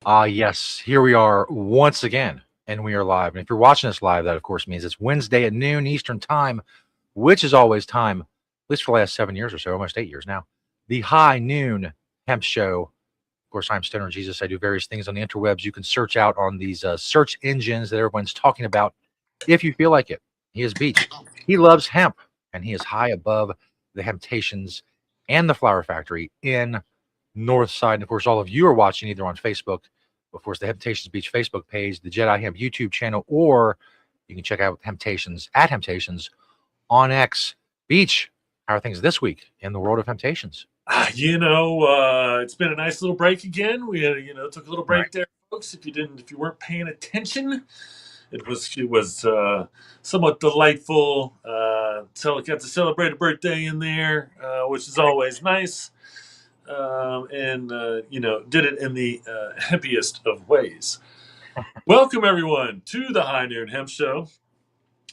Yes, here we are once again, and we are live. And if you're watching us live, that of course means it's Wednesday at noon Eastern Time, which is always time, at least for the last 7 years or so, almost 8 years now. The High Noon Hemp Show. Of course, I'm Stoner Jesus. I do various things on the interwebs. You can search out on these search engines that everyone's talking about if you feel like it. He is Beach. He loves hemp, and he is high above the Hemptations and the Flower Factory in North Side. And of course, all of you are watching either on Facebook, of course, the Hemptations Beach Facebook page, the Jedi Hemp YouTube channel, or you can check out Hemptations at Hemptations on X. Beach, how are things this week in the world of Hemptations? It's been a nice little break again. We had, took a little Right. break there, folks. If you weren't paying attention, it was somewhat delightful. Got to celebrate a birthday in there, which is always nice. Did it in the happiest of ways. Welcome everyone to the High Noon Hemp Show.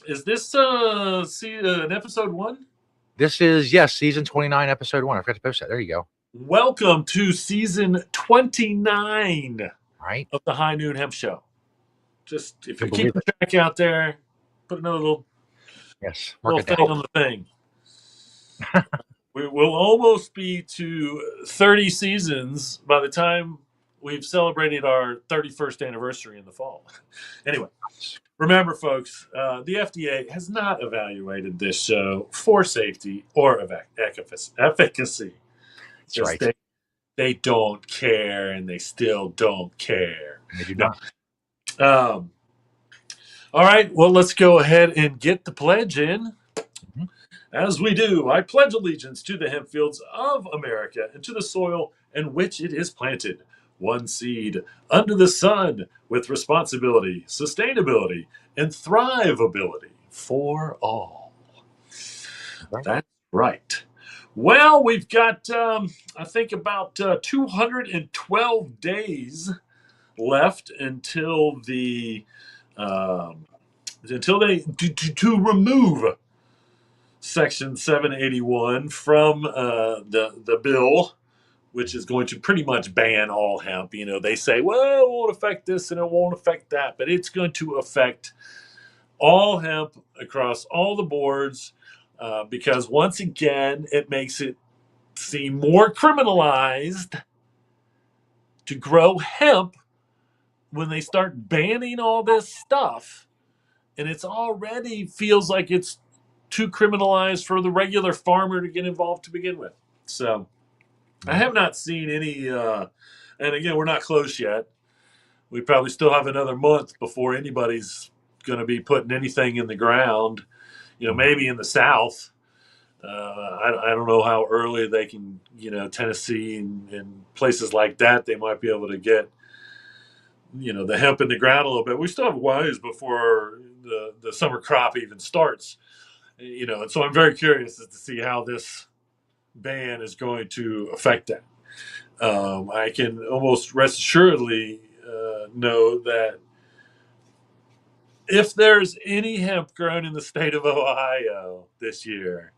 Is this an episode one? This is, yes, season 29, episode 1. I forgot to post that. There you go. Welcome to season 29 Right. of the High Noon Hemp Show. Just if Can you're believe keeping it. track out there, put another Yes. Mark little it down. thing on the thing. We will almost be to 30 seasons by the time we've celebrated our 31st anniversary in the fall. Anyway, remember, folks, the FDA has not evaluated this show for safety or efficacy. That's Because right. they don't care, and they still don't care. They do No. not. All right, well, let's go ahead and get the pledge in. Mhm. As we do, I pledge allegiance to the hemp fields of America and to the soil in which it is planted. One seed under the sun with responsibility, sustainability, and thrivability for all. Right. That's right. Well, we've got, I think, about 212 days left um, until they to remove Section 781 from the bill, which is going to pretty much ban all hemp. You know, they say, well, it won't affect this and it won't affect that, but it's going to affect all hemp across all the boards because once again, it makes it seem more criminalized to grow hemp when they start banning all this stuff. And it's already feels like it's too criminalized for the regular farmer to get involved to begin with. So I Mhm. have not seen any, and again, we're not close yet. We probably still have another month before anybody's going to be putting anything in the ground. You know, Mhm. maybe in the South. I don't know how early they can, Tennessee and places like that, they might be able to get, the hemp in the ground a little bit. We still have a ways before the summer crop even starts. And so I'm very curious as to see how this ban is going to affect that. I can almost rest assuredly know that if there's any hemp grown in the state of Ohio this year,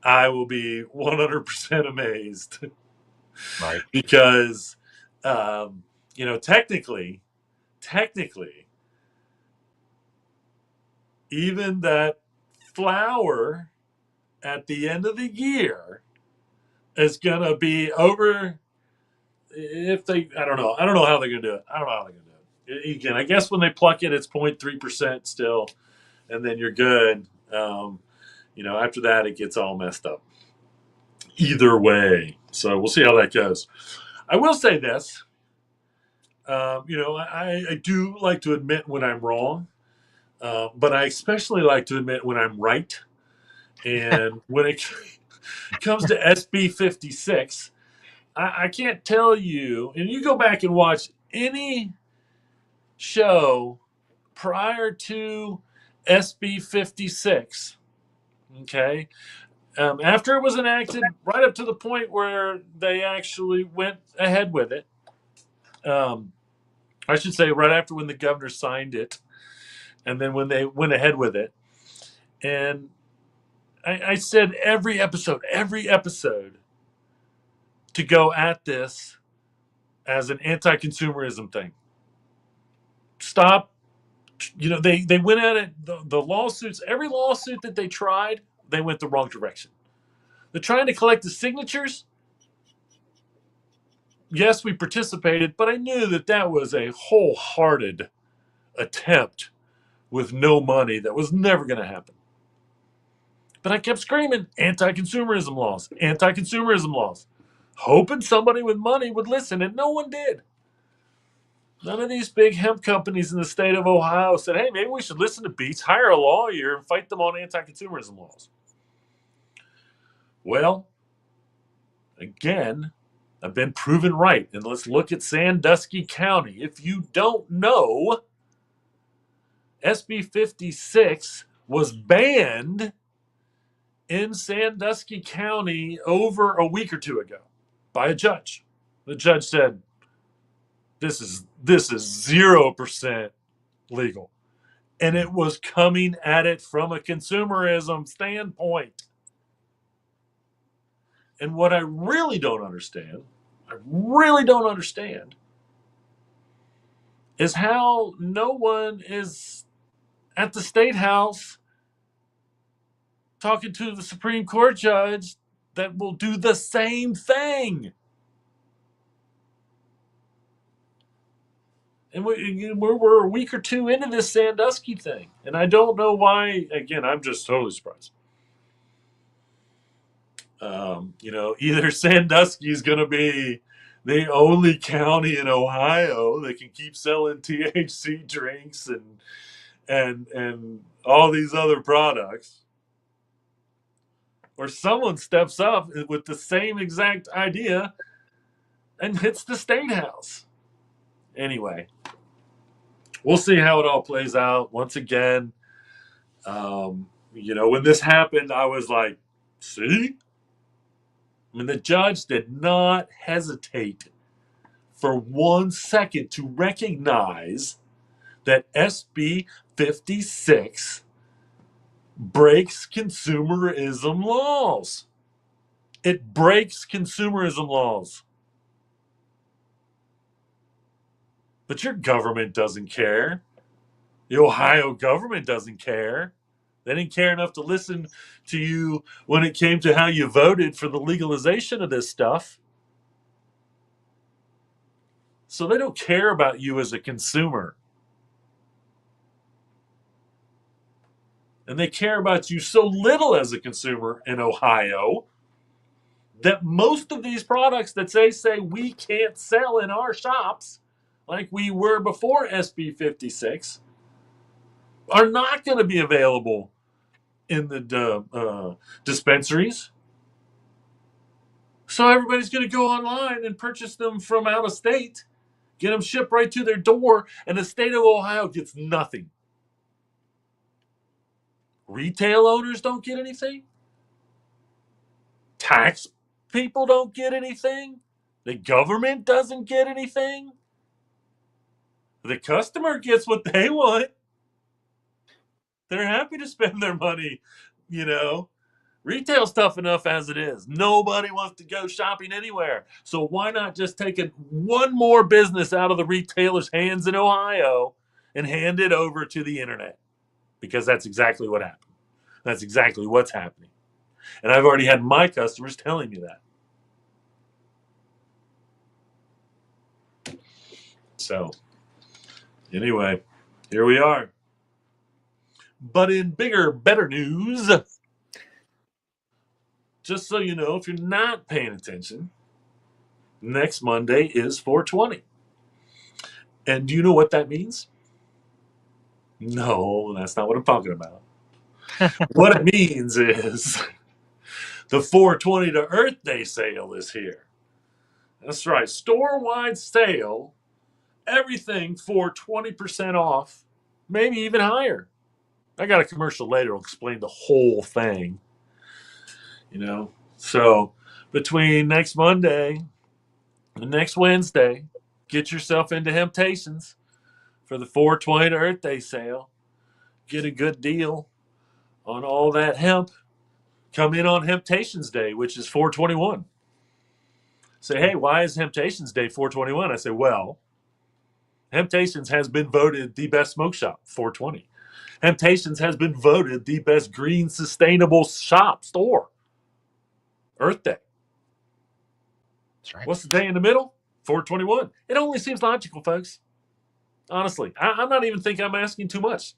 I will be 100% amazed Right. because, um, technically, even that flower at the end of the year is going to be over. If they, I don't know how they're gonna do it. I don't know how they're gonna do it. Again, I guess when they pluck it, it's 0.3% still, and then you're good. After that, it gets all messed up. Either way, so we'll see how that goes. I will say this. I do like to admit when I'm wrong, but I especially like to admit when I'm right. And when it comes to SB 56, I can't tell you, and you go back and watch any show prior to SB 56. Okay. After it was enacted, right up to the point where they actually went ahead with it. Um, I should say, right after when the governor signed it, and then when they went ahead with it. And I said every episode, to go at this as an anti-consumerism thing. Stop. They went at it, the lawsuits, every lawsuit that they tried, they went the wrong direction. They're trying to collect the signatures. Yes, we participated, but I knew that was a wholehearted attempt with no money that was never going to happen. But I kept screaming, anti-consumerism laws, anti-consumerism laws, hoping somebody with money would listen, and no one did. None of these big hemp companies in the state of Ohio said, hey, maybe we should listen to Beats, hire a lawyer, and fight them on anti-consumerism laws. Well, again, I've been proven right. And let's look at Sandusky County. If you don't know, SB 56 was banned in Sandusky County over a week or two ago by a judge. The judge said, this is 0% legal. And it was coming at it from a consumerism standpoint. And what I really don't understand is how no one is at the State House talking to the Supreme Court judge that will do the same thing. And we're a week or two into this Sandusky thing. And I don't know why. Again, I'm just totally surprised. Either Sandusky is going to be the only county in Ohio that can keep selling THC drinks and all these other products, or someone steps up with the same exact idea and hits the State House. Anyway, we'll see how it all plays out. Once again, when this happened, I was like, see? I mean, the judge did not hesitate for 1 second to recognize that SB 56 breaks consumerism laws. It breaks consumerism laws. But your government doesn't care. The Ohio government doesn't care. They didn't care enough to listen to you when it came to how you voted for the legalization of this stuff. So they don't care about you as a consumer. And they care about you so little as a consumer in Ohio that most of these products that they say we can't sell in our shops, like we were before SB 56, are not going to be available in the dispensaries. So everybody's going to go online and purchase them from out of state, get them shipped right to their door, and the state of Ohio gets nothing. Retail owners don't get anything. Tax people don't get anything. The government doesn't get anything. The customer gets what they want. They're happy to spend their money, Retail's tough enough as it is. Nobody wants to go shopping anywhere. So why not just take one more business out of the retailer's hands in Ohio and hand it over to the internet? Because that's exactly what happened. That's exactly what's happening. And I've already had my customers telling me that. So, anyway, here we are. But in bigger, better news, just so you know, if you're not paying attention, next Monday is 420. And do you know what that means? No, that's not what I'm talking about. What it means is the 420 to Earth Day sale is here. That's right. Store-wide sale, everything for 20% off, maybe even higher. I got a commercial later. I'll explain the whole thing. So between next Monday and next Wednesday, get yourself into Hemptations for the 420 to Earth Day sale. Get a good deal on all that hemp. Come in on Hemptations Day, which is 421. Say, hey, why is Temptations Day 421? I say, well, Temptations has been voted the best smoke shop, 420. Temptations has been voted the best green sustainable shop store, Earth Day. That's right. What's the day in the middle? 421. It only seems logical, folks. Honestly, I'm not even thinking I'm asking too much.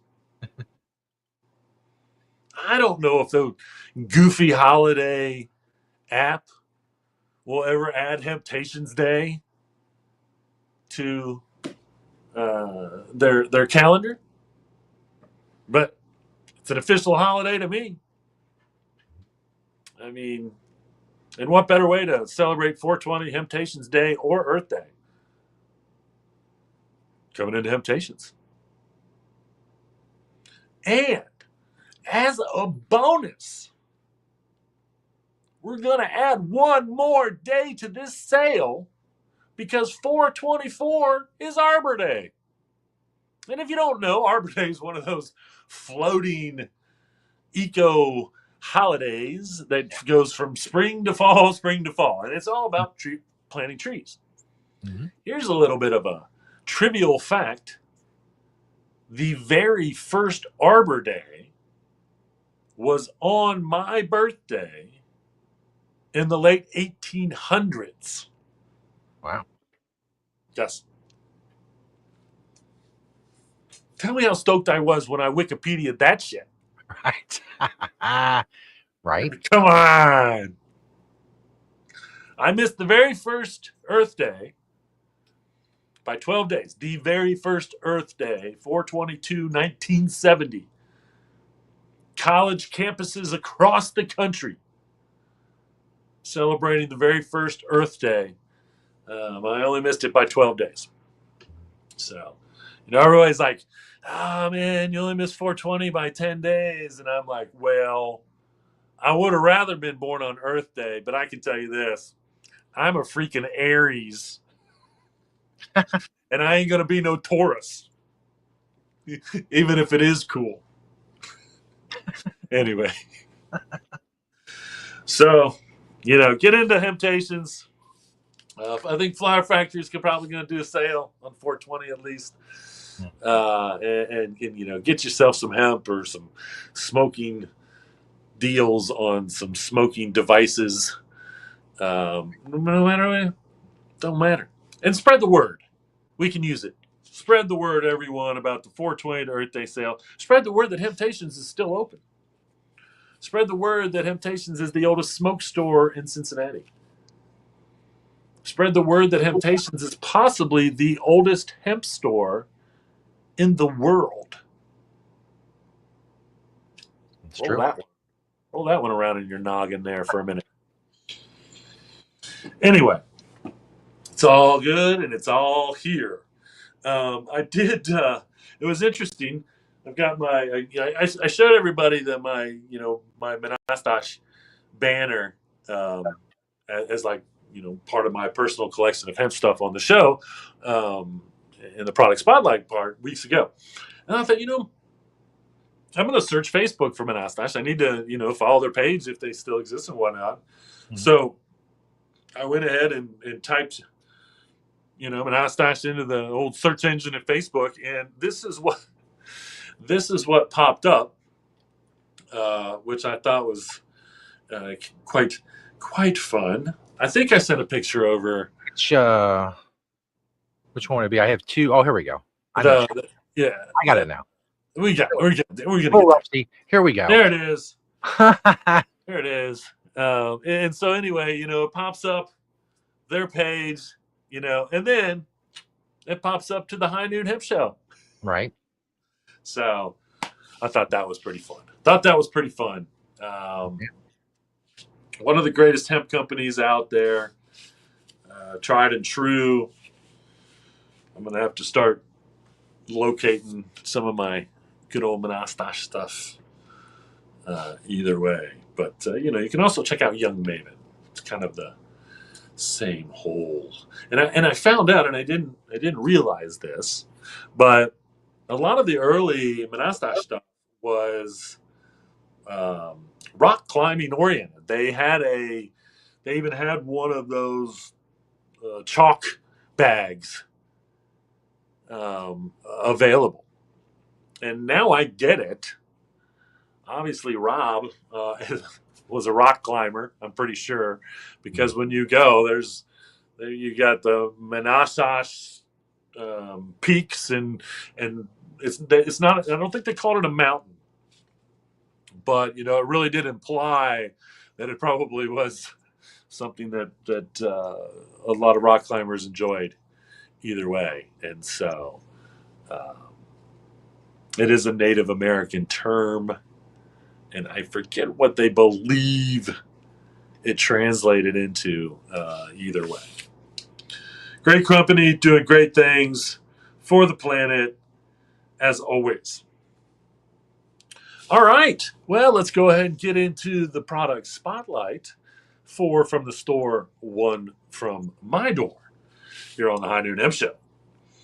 I don't know if the goofy holiday app will ever add Temptations Day to their calendar, but it's an official holiday to me. I mean, and what better way to celebrate 420 Temptations Day or Earth Day? Coming into Temptations. And as a bonus, we're going to add one more day to this sale because 424 is Arbor Day. And if you don't know, Arbor Day is one of those floating eco holidays that goes from spring to fall, spring to fall. And it's all about planting trees. Mm-hmm. Here's a little bit of a trivial fact. The very first Arbor Day was on my birthday in the late 1800s. Wow. Yes. Tell me how stoked I was when I Wikipedia'd that shit. Right. Right. Come on. I missed the very first Earth Day by 12 days. The very first Earth Day, 422, 1970. College campuses across the country celebrating the very first Earth Day. I only missed it by 12 days. So, everybody's like, oh man, you only missed 420 by 10 days. And I'm like, well, I would have rather been born on Earth Day, but I can tell you this. I'm a freaking Aries. And I ain't going to be no Taurus. Even if it is cool. Anyway. So, get into Temptations. I think Flower Factory's probably going to do a sale on 420 at least. And get yourself some hemp or some smoking deals on some smoking devices. No matter, don't matter. And spread the word. We can use it. Spread the word, everyone, about the 420 to Earth Day sale. Spread the word that Temptations is still open. Spread the word that Temptations is the oldest smoke store in Cincinnati. Spread the word that Temptations is possibly the oldest hemp store in the world. It's Roll true. that one. Roll that one around in your noggin there for a minute. Anyway, it's all good and it's all here. I did. It was interesting. I've got my. I showed everybody that my Menastache banner as like part of my personal collection of hemp stuff on the show in the product spotlight part weeks ago, and I thought I'm going to search Facebook for Menastache. I need to follow their page if they still exist and whatnot. Mm-hmm. So I went ahead and typed Menastache into the old search engine at Facebook, and this is what popped up, which I thought was quite fun. I think I sent a picture over. Which one would it be? I have two. Oh, here we go. I got it now. We're gonna get rusty. Here we go. There it is. There it is. And so anyway, it pops up their page, and then it pops up to the High Noon Hemp Show. Right. So I thought that was pretty fun. One of the greatest hemp companies out there, tried and true. I'm going to have to start locating some of my good old Menastache stuff either way. But, you can also check out Young Maven. It's kind of the same whole. And I found out, and I didn't realize this, but a lot of the early Menastache stuff was rock climbing oriented. They even had one of those chalk bags available. And now I get it. Obviously, Rob was a rock climber, I'm pretty sure, because when you go, there you got the Menasas peaks, and it's not. I don't think they called it a mountain, but it really did imply that it probably was something that a lot of rock climbers enjoyed either way, and so it is a Native American term, and I forget what they believe it translated into either way. Great company doing great things for the planet as always. All right. Well, let's go ahead and get into the product spotlight. 4 from the store, 1 from my door here on the High Noon Hemp Show.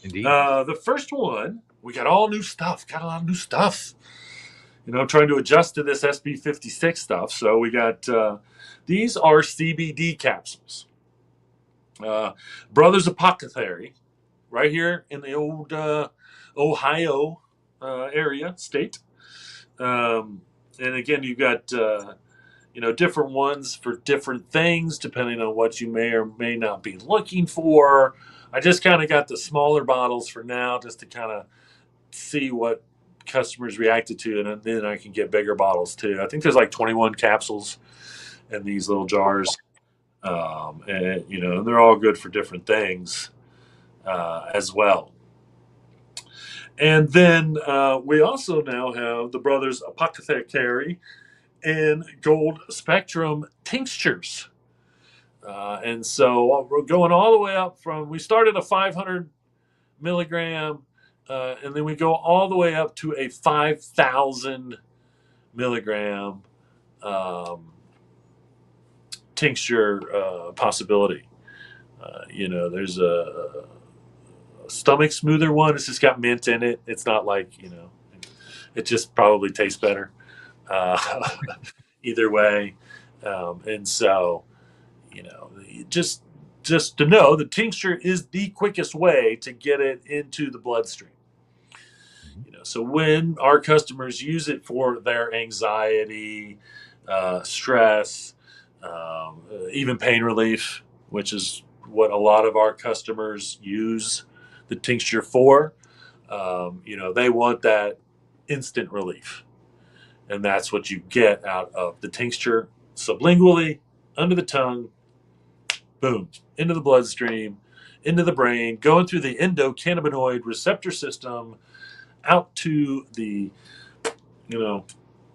Indeed. The first one, we got all new stuff. Got a lot of new stuff. Trying to adjust to this SB56 stuff. So we got these are CBD capsules. Brothers Apothecary, right here in the old Ohio area, state. And again, you've got different ones for different things depending on what you may or may not be looking for. I just kind of got the smaller bottles for now, just to kind of see what customers reacted to, and then I can get bigger bottles too. I think there's like 21 capsules in these little jars, and they're all good for different things as well. And then we also now have the Brothers Apothecary and Gold Spectrum tinctures. And so we're going all the way up from, we started a 500 milligram, and then we go all the way up to a 5,000 milligram tincture possibility. There's a stomach smoother one. It's just got mint in it. It's not like, it just probably tastes better either way. And so, just to know, the tincture is the quickest way to get it into the bloodstream. So when our customers use it for their anxiety, stress, even pain relief, which is what a lot of our customers use the tincture for, they want that instant relief. And that's what you get out of the tincture sublingually, under the tongue, boom, into the bloodstream, into the brain, going through the endocannabinoid receptor system, out to the, CB1,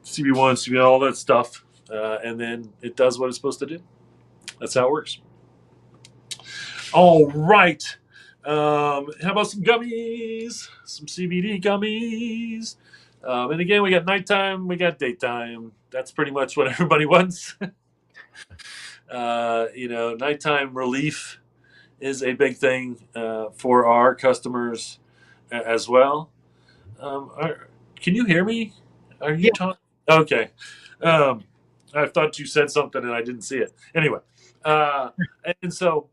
CB, all that stuff, and then it does what it's supposed to do. That's how it works. All right. How about some gummies? Some CBD gummies. And again, we got nighttime, we got daytime. That's pretty much what everybody wants. Nighttime relief is a big thing for our customers as well. Can you hear me? Are you talking? Okay. I thought you said something and I didn't see it. Anyway, and so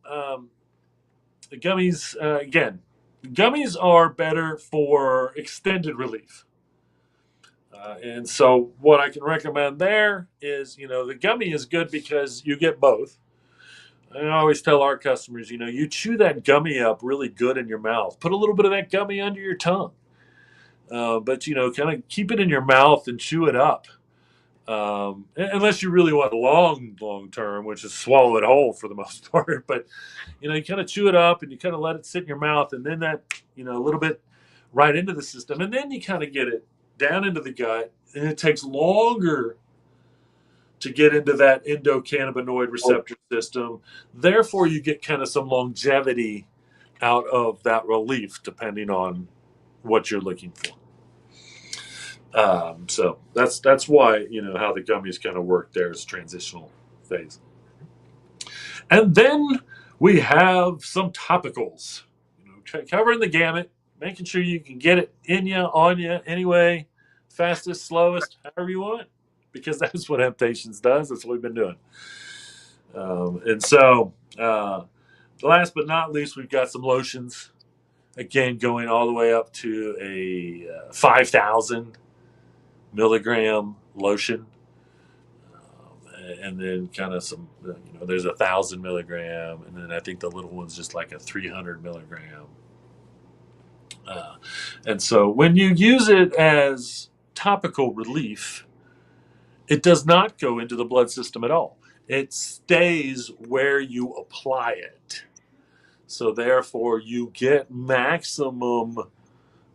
the gummies, again, gummies are better for extended relief. And so what I can recommend there is, the gummy is good because you get both. I always tell our customers, you chew that gummy up really good in your mouth. Put a little bit of that gummy under your tongue. But, kind of keep it in your mouth and chew it up. Unless you really want long term, which is swallow it whole for the most part. But, you kind of chew it up and you kind of let it sit in your mouth. And then that, a little bit right into the system. And then you kind of get it down into the gut. And it takes longer to get into that endocannabinoid receptor system. Therefore, you get kind of some longevity out of that relief, depending on what you're looking for. So that's why, how the gummies kind of work there is transitional phase. And then we have some topicals, covering the gamut, making sure you can get it in you, on you, anyway, fastest, slowest, however you want, because that's what Hemptations does. That's what we've been doing. And so Last but not least, we've got some lotions. Again, going all the way up to a 5,000 milligram lotion. And then kind of some, there's 1,000 milligram. And then I think the little one's just like a 300 milligram. And so when you use it as topical relief, it does not go into the blood system at all. It stays where you apply it. So therefore, you get maximum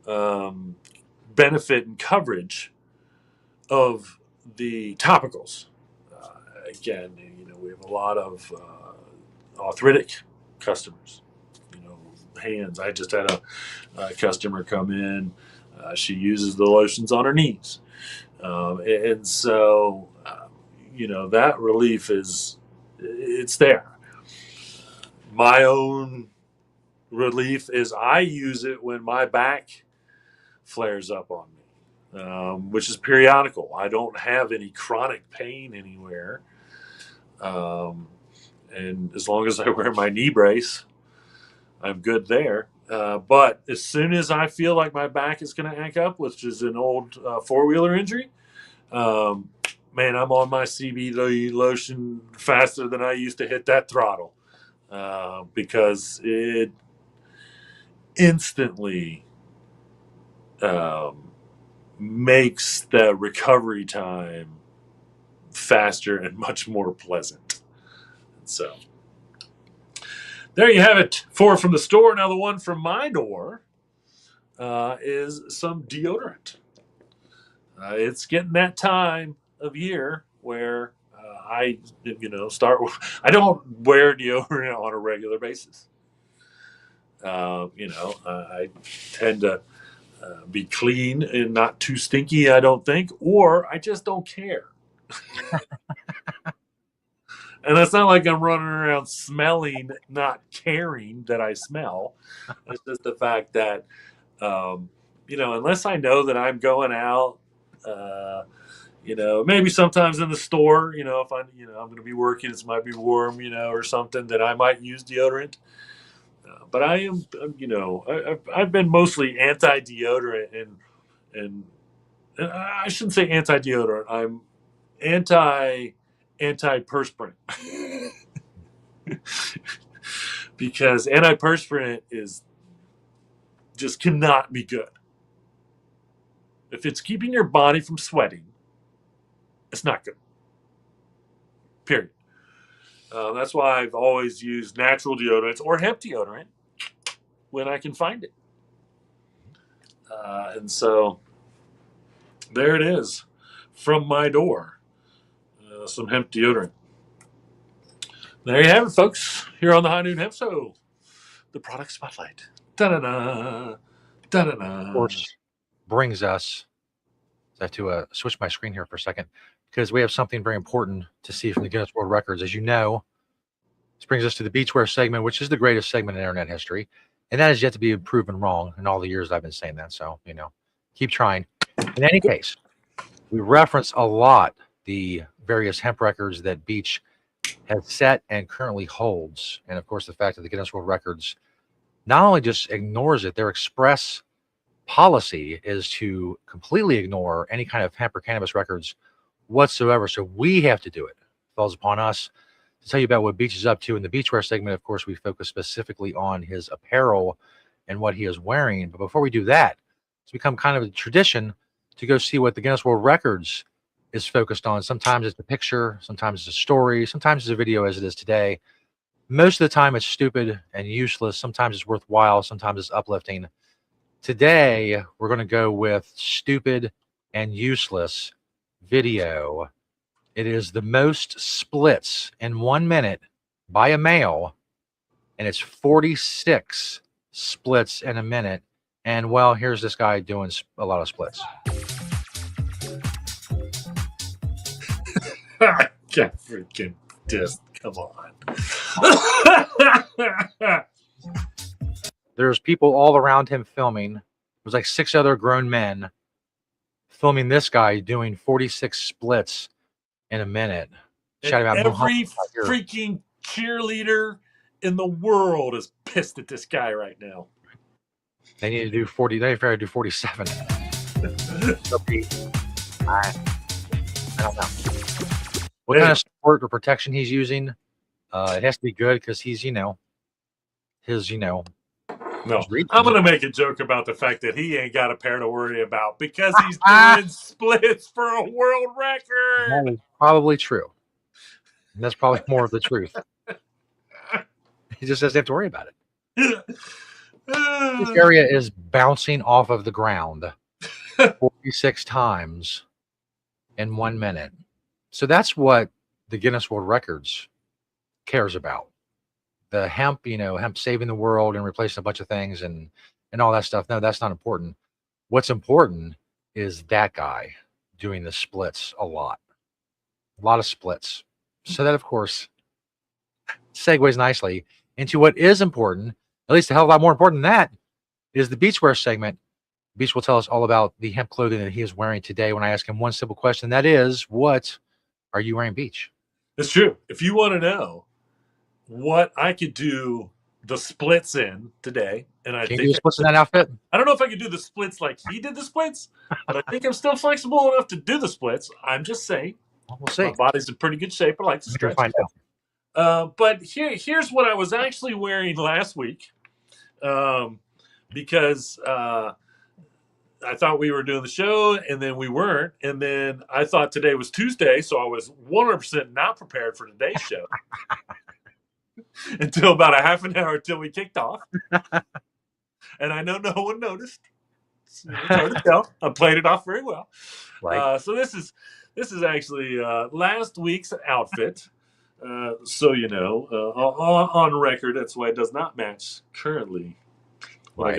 benefit and coverage of the topicals. Again, we have a lot of arthritic customers. Hands. I just had a customer come in. She uses the lotions on her knees, and so that relief it's there. My own relief is I use it when my back flares up on me, which is periodical. I don't have any chronic pain anywhere. And as long as I wear my knee brace, I'm good there. But as soon as I feel like my back is going to act up, which is an old four-wheeler injury, man, I'm on my CBD lotion faster than I used to hit that throttle because it instantly makes the recovery time faster and much more pleasant. So there you have it. 4 from the store. Now the one from my door is some deodorant. It's getting that time of year where I start. I don't wear deodorant on a regular basis. I tend to be clean and not too stinky. I don't think, or I just don't care. And it's not like I'm running around smelling, not caring that I smell. It's just the fact that, unless I know that I'm going out, maybe sometimes in the store, if I'm going to be working, it might be warm, or something that I might use deodorant. But I am, I've been mostly anti-deodorant and I shouldn't say anti-deodorant. I'm anti-perspirant. Because antiperspirant just cannot be good. If it's keeping your body from sweating, it's not good. Period. That's why I've always used natural deodorants or hemp deodorant when I can find it. And so there it is from my door. Some hemp deodorant. There you have it, folks. Here on the High Noon Hemp Show, the product spotlight. Da-da-da. Da-da-da. Of course, brings us. I have to switch my screen here for a second because we have something very important to see from the Guinness World Records. As you know, this brings us to the beachwear segment, which is the greatest segment in internet history. And that is yet to be proven wrong in all the years I've been saying that. So, keep trying. In any case, we reference a lot the various hemp records that Beach has set and currently holds. And of course, the fact that the Guinness World Records not only just ignores it, their express policy is to completely ignore any kind of hemp or cannabis records whatsoever. So we have to do it. It falls upon us to tell you about what Beach is up to. In the beachwear segment, of course, we focus specifically on his apparel and what he is wearing. But before we do that, it's become kind of a tradition to go see what the Guinness World Records is focused on. Sometimes it's a picture, sometimes it's a story, sometimes it's a video, as it is today. Most of the time it's stupid and useless. Sometimes it's worthwhile, sometimes it's uplifting. Today, we're going to go with stupid and useless video. It is the most splits in 1 minute by a male, and it's 46 splits in a minute. And, well, here's this guy doing a lot of splits. I can't freaking just come on. There's people all around him filming. There's like 6 other grown men filming this guy doing 46 splits in a minute. Every freaking cheerleader in the world is pissed at this guy right now? They need to do 40. They need to do 47. I don't know what kind Anyway, of support or protection he's using. It has to be good because he's, his, no, his reach. I'm going to make a joke about the fact that he ain't got a pair to worry about because he's doing splits for a world record. That is probably true. And that's probably more of the truth. He just doesn't have to worry about it. This area is bouncing off of the ground 46 times in 1 minute. So that's what the Guinness World Records cares about. The hemp, hemp saving the world and replacing a bunch of things and all that stuff. No, that's not important. What's important is that guy doing the splits a lot of splits. So that, of course, segues nicely into what is important, at least a hell of a lot more important than that, is the Beachwear segment. Beach will tell us all about the hemp clothing that he is wearing today when I ask him one simple question. That is, what are you wearing, Beach? It's true. If you want to know what I could do the splits in today, and I Can you think do splits in that outfit? I don't know if I could do the splits like he did the splits, but I think I'm still flexible enough to do the splits. I'm just saying. Well, we'll see. My body's in pretty good shape. I like to We can stretch. find out. But here's what I was actually wearing last week, because I thought we were doing the show, and then we weren't. And then I thought today was Tuesday, so I was 100% not prepared for today's show until about a half an hour until we kicked off. And I know no one noticed. It's hard to tell. I played it off very well. Right. So this is actually last week's outfit. So on record, that's why it does not match currently what I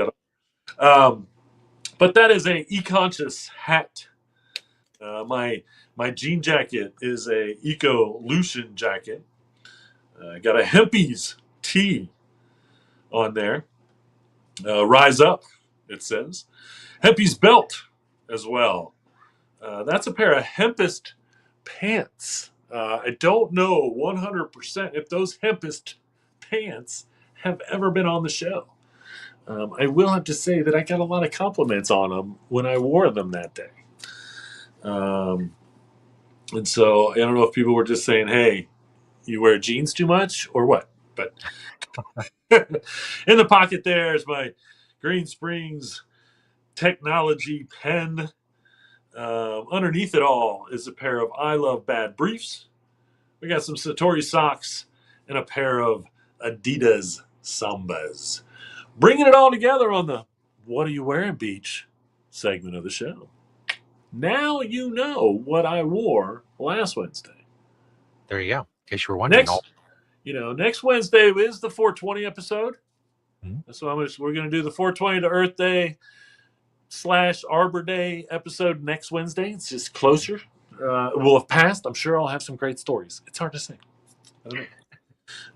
got. But that is a E-Conscious hat. My jean jacket is a Ecolution jacket. I got a Hempies tee on there. Rise up, it says. Hempies belt as well. That's a pair of Hempest pants. I don't know 100% if those Hempest pants have ever been on the show. I will have to say that I got a lot of compliments on them when I wore them that day. And so I don't know if people were just saying, hey, you wear jeans too much or what? But in the pocket there is my Green Springs technology pen. Underneath it all is a pair of I Love Bad briefs. We got some Satori socks and a pair of Adidas Sambas. Bringing it all together on the What Are You Wearing Beach segment of the show. Now you know what I wore last Wednesday. There you go. In case you were wondering. Next Wednesday is the 420 episode. Mm-hmm. So we're going to do the 420 to Earth Day / Arbor Day episode next Wednesday. It's just closer. It will have passed. I'm sure I'll have some great stories. It's hard to say. I don't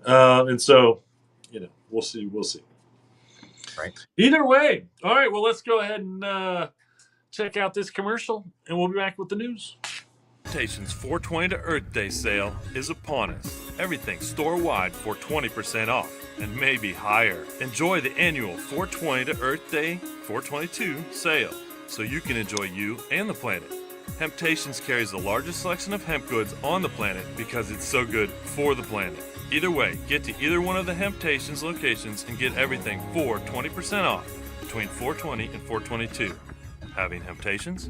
know. And so, we'll see. We'll see. Right. Either way. All right. Well, let's go ahead and check out this commercial, and we'll be back with the news. Temptation's 420 to Earth Day sale is upon us. Everything store-wide for 20% off and maybe higher. Enjoy the annual 420 to Earth Day 422 sale so you can enjoy you and the planet. Temptations carries the largest selection of hemp goods on the planet because it's so good for the planet. Either way, get to either one of the Temptations locations and get everything for 20% off between 420 and 422. Having Temptations?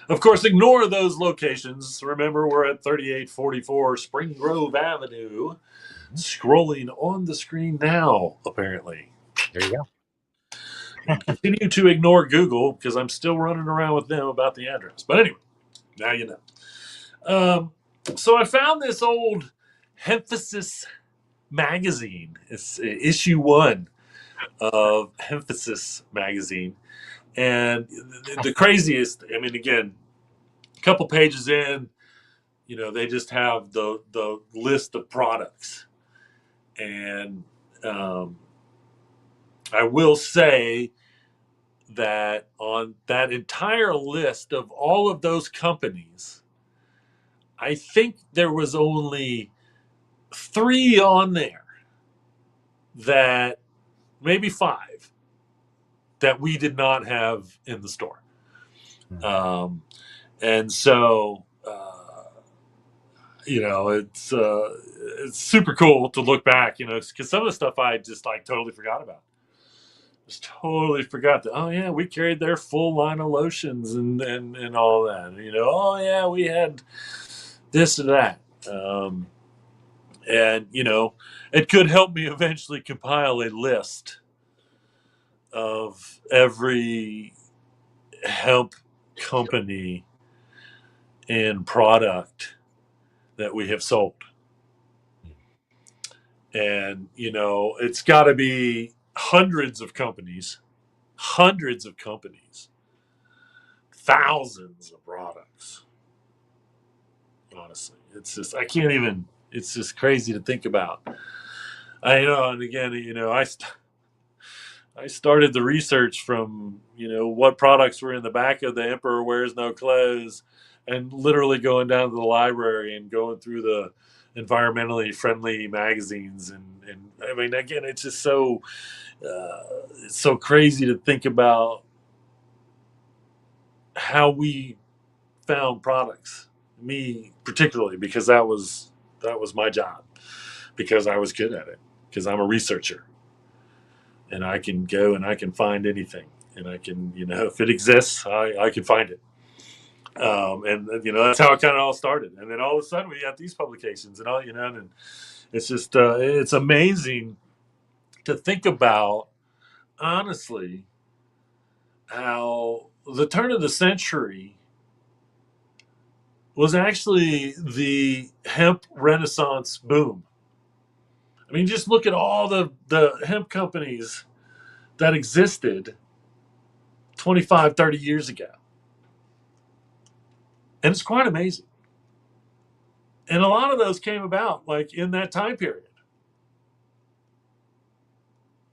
Of course, ignore those locations. Remember, we're at 3844 Spring Grove Avenue. Scrolling on the screen now, apparently. There you go. And continue to ignore Google because I'm still running around with them about the address. But anyway, now you know. So I found this old Hemphasis magazine. It's issue 1 of Hemphasis magazine. And the craziest, again, a couple pages in, they just have the list of products. And I will say that on that entire list of all of those companies, I think there was only 3 on there that, maybe 5, that we did not have in the store. And so, it's super cool to look back, because some of the stuff I just like totally forgot about. Just totally forgot that, oh yeah, we carried their full line of lotions and all that. Oh yeah, we had this or that. And it could help me eventually compile a list of every hemp company and product that we have sold. And it's got to be hundreds of companies, thousands of products. Honestly, it's just, I can't even, it's just crazy to think about. I know. And again, I started the research from, what products were in the back of the Emperor Wears No Clothes, and literally going down to the library and going through the environmentally friendly magazines. And I mean, again, it's just it's so crazy to think about how we found products. Me particularly, because that was my job, because I was good at it, because I'm a researcher. And I can go and I can find anything, and I can, if it exists, I can find it. And that's how it kind of all started. And then all of a sudden we got these publications and all, and it's just, it's amazing to think about, honestly, how the turn of the century was actually the hemp renaissance boom. I mean, just look at all the hemp companies that existed 25, 30 years ago. And it's quite amazing. And a lot of those came about like in that time period.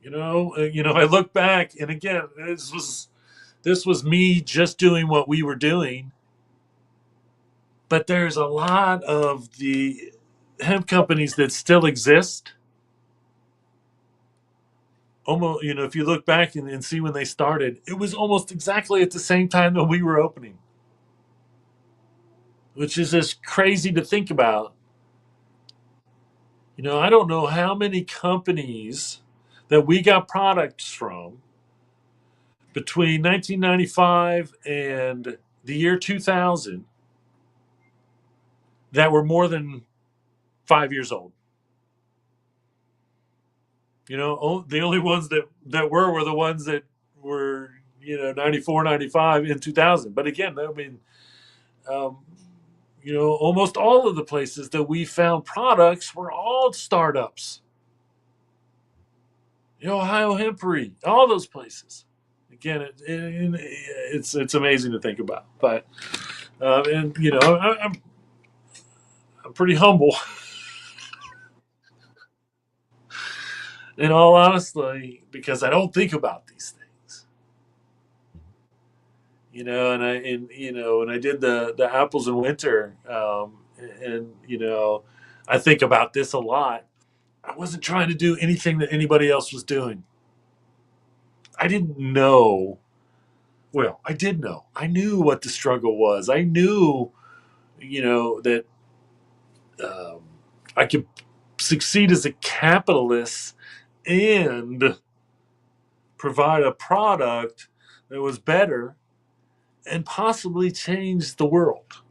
I look back, and again, this was me just doing what we were doing. But there's a lot of the hemp companies that still exist. Almost, if you look back and see when they started, it was almost exactly at the same time that we were opening, which is just crazy to think about. I don't know how many companies that we got products from between 1995 and the year 2000 that were more than 5 years old. The only ones that were the ones that were, 94, 95, and 2000. But again, I mean, almost all of the places that we found products were all startups. Ohio Hempery, all those places. Again, it's amazing to think about. But I'm pretty humble. In all honesty, because I don't think about these things. And I did the apples in winter, and I think about this a lot. I wasn't trying to do anything that anybody else was doing. I didn't know. Well, I did know. I knew what the struggle was. I knew, that I could succeed as a capitalist and provide a product that was better and possibly change the world.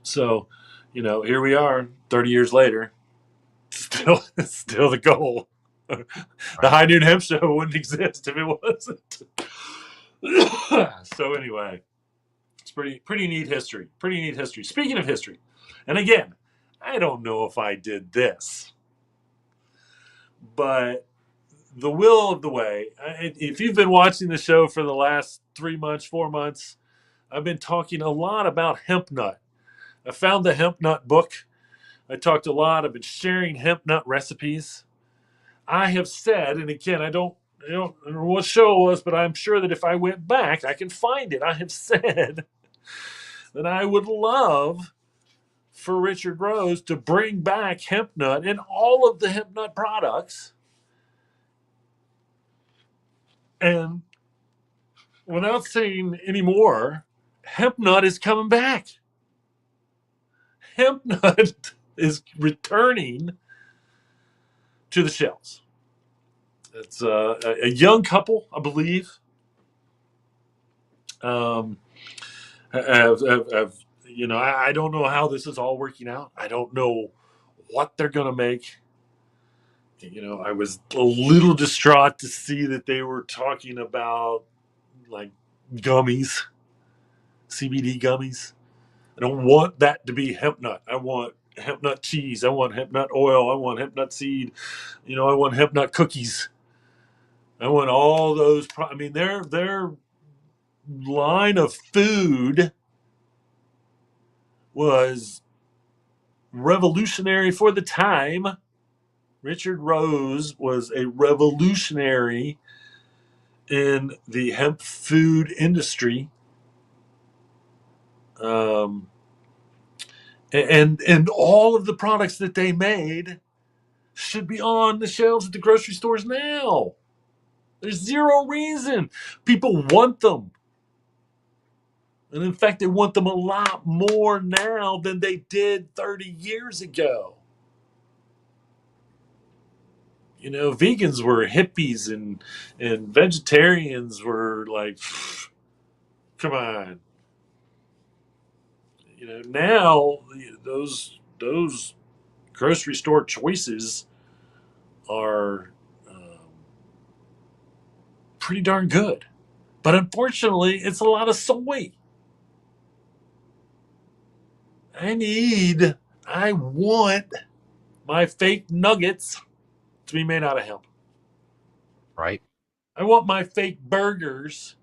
So, here we are 30 years later, still the goal. The High Noon Hemp Show wouldn't exist if it wasn't. So anyway, it's pretty neat history. Pretty neat history. Speaking of history, and again, I don't know if I did this, but the will of the way. If you've been watching the show for the last 3 months, 4 months, I've been talking a lot about hemp nut. I found the hemp nut book. I talked a lot. I've been sharing hemp nut recipes. I have said, and again, I don't I don't know what show it was, but I'm sure that if I went back, I can find it. I have said that I would love for Richard Rose to bring back hemp nut and all of the hemp nut products. And without saying any more, hemp nut is coming back. Hemp nut is returning to the shelves. It's a young couple, I believe. Um, have I don't know how this is all working out. I don't know what they're going to make. I was a little distraught to see that they were talking about like gummies, CBD gummies. I don't want that to be hemp nut. I want hemp nut cheese. I want hemp nut oil. I want hemp nut seed. I want hemp nut cookies. I want all those. Their line of food was revolutionary for the time. Richard Rose was a revolutionary in the hemp food industry. Um, and all of the products that they made should be on the shelves at the grocery stores now. There's zero reason. People want them. And in fact, they want them a lot more now than they did 30 years ago. Vegans were hippies and vegetarians were like, come on. Now those grocery store choices are pretty darn good. But unfortunately, it's a lot of soy. I want my fake nuggets to be made out of hemp. Right. I want my fake burgers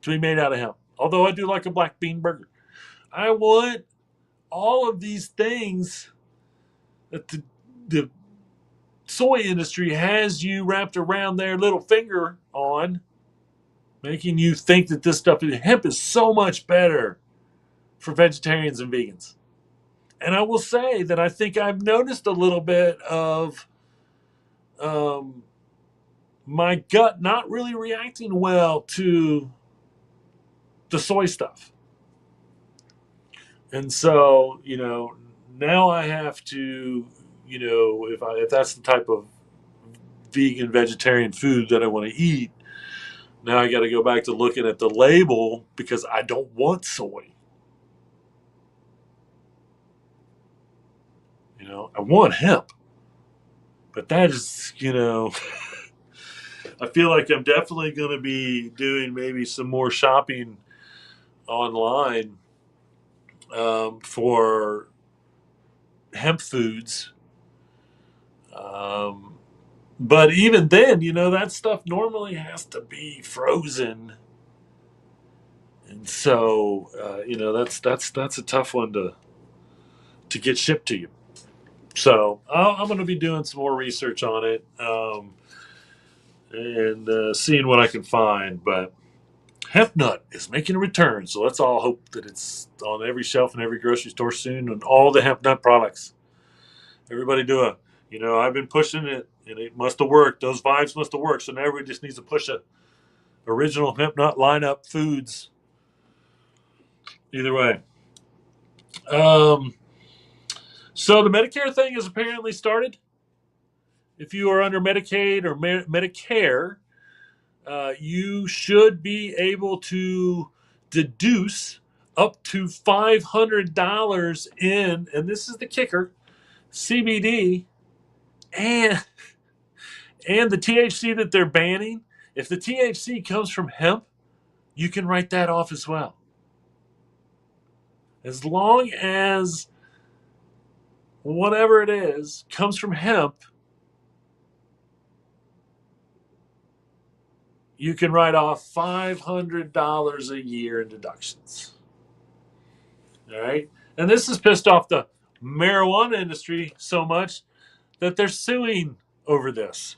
to be made out of hemp. Although I do like a black bean burger. I want all of these things that the soy industry has you wrapped around their little finger on, making you think that this stuff, hemp is so much better for vegetarians and vegans. And I will say that I think I've noticed a little bit of my gut not really reacting well to the soy stuff. And so, now I have to, if that's the type of vegan vegetarian food that I want to eat, now I got to go back to looking at the label because I don't want soy. I want hemp. But that is, I feel like I'm definitely going to be doing maybe some more shopping online for hemp foods. But even then, that stuff normally has to be frozen. And so, that's a tough one to get shipped to you. So I'm going to be doing some more research on it and seeing what I can find. But hemp nut is making a return, so let's all hope that it's on every shelf in every grocery store soon, and all the hemp nut products. Everybody do it. I've been pushing it, and it must have worked. Those vibes must have worked. So now everybody just needs to push a original hemp nut lineup foods. Either way. So the Medicare thing has apparently started. If you are under Medicaid or Medicare, you should be able to deduce up to $500 in, and this is the kicker, CBD and the THC that they're banning. If the THC comes from hemp, you can write that off as well. As long as whatever it is comes from hemp, you can write off $500 a year in deductions. All right? And this has pissed off the marijuana industry so much that they're suing over this.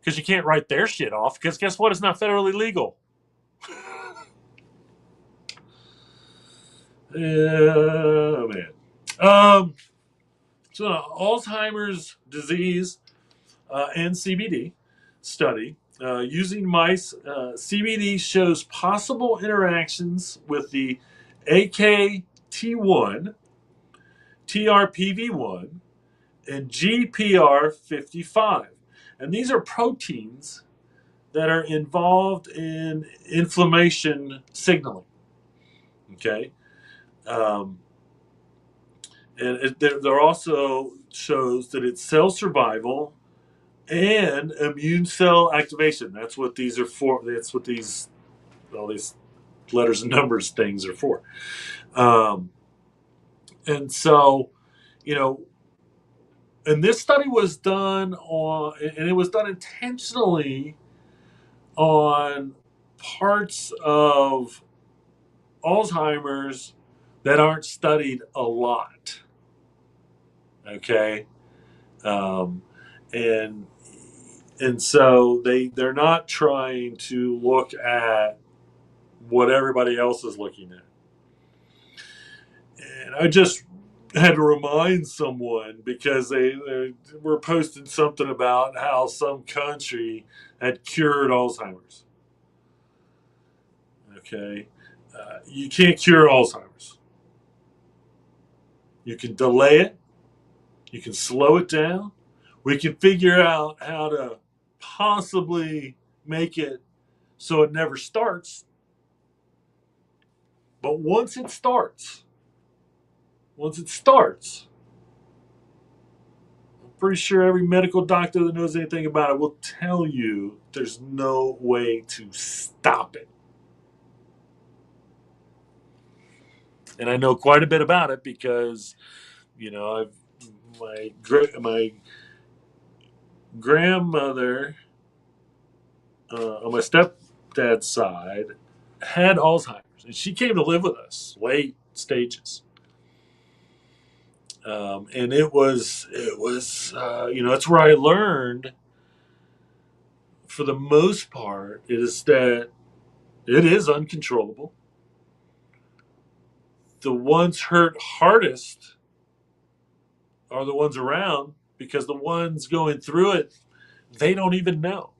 because you can't write their shit off, because guess what? It's not federally legal. Oh, man. So Alzheimer's disease and CBD study. Using mice, CBD shows possible interactions with the AKT1, TRPV1, and GPR55. And these are proteins that are involved in inflammation signaling. Okay? And there also shows that it's cell survival and immune cell activation. That's what these are for. That's what all these letters and numbers things are for. And so, and this study was done and it was done intentionally on parts of Alzheimer's that aren't studied a lot. Okay. And so they're not trying to look at what everybody else is looking at. And I just had to remind someone, because they were posting something about how some country had cured Alzheimer's. Okay. You can't cure Alzheimer's. You can delay it. You can slow it down. We can figure out how to possibly make it so it never starts. But once it starts, I'm pretty sure every medical doctor that knows anything about it will tell you there's no way to stop it. And I know quite a bit about it because, my grandmother on my stepdad's side had Alzheimer's, and she came to live with us, late stages. And it was that's where I learned, for the most part, is that it is uncontrollable. The ones hurt hardest are the ones around, because the ones going through it, they don't even know.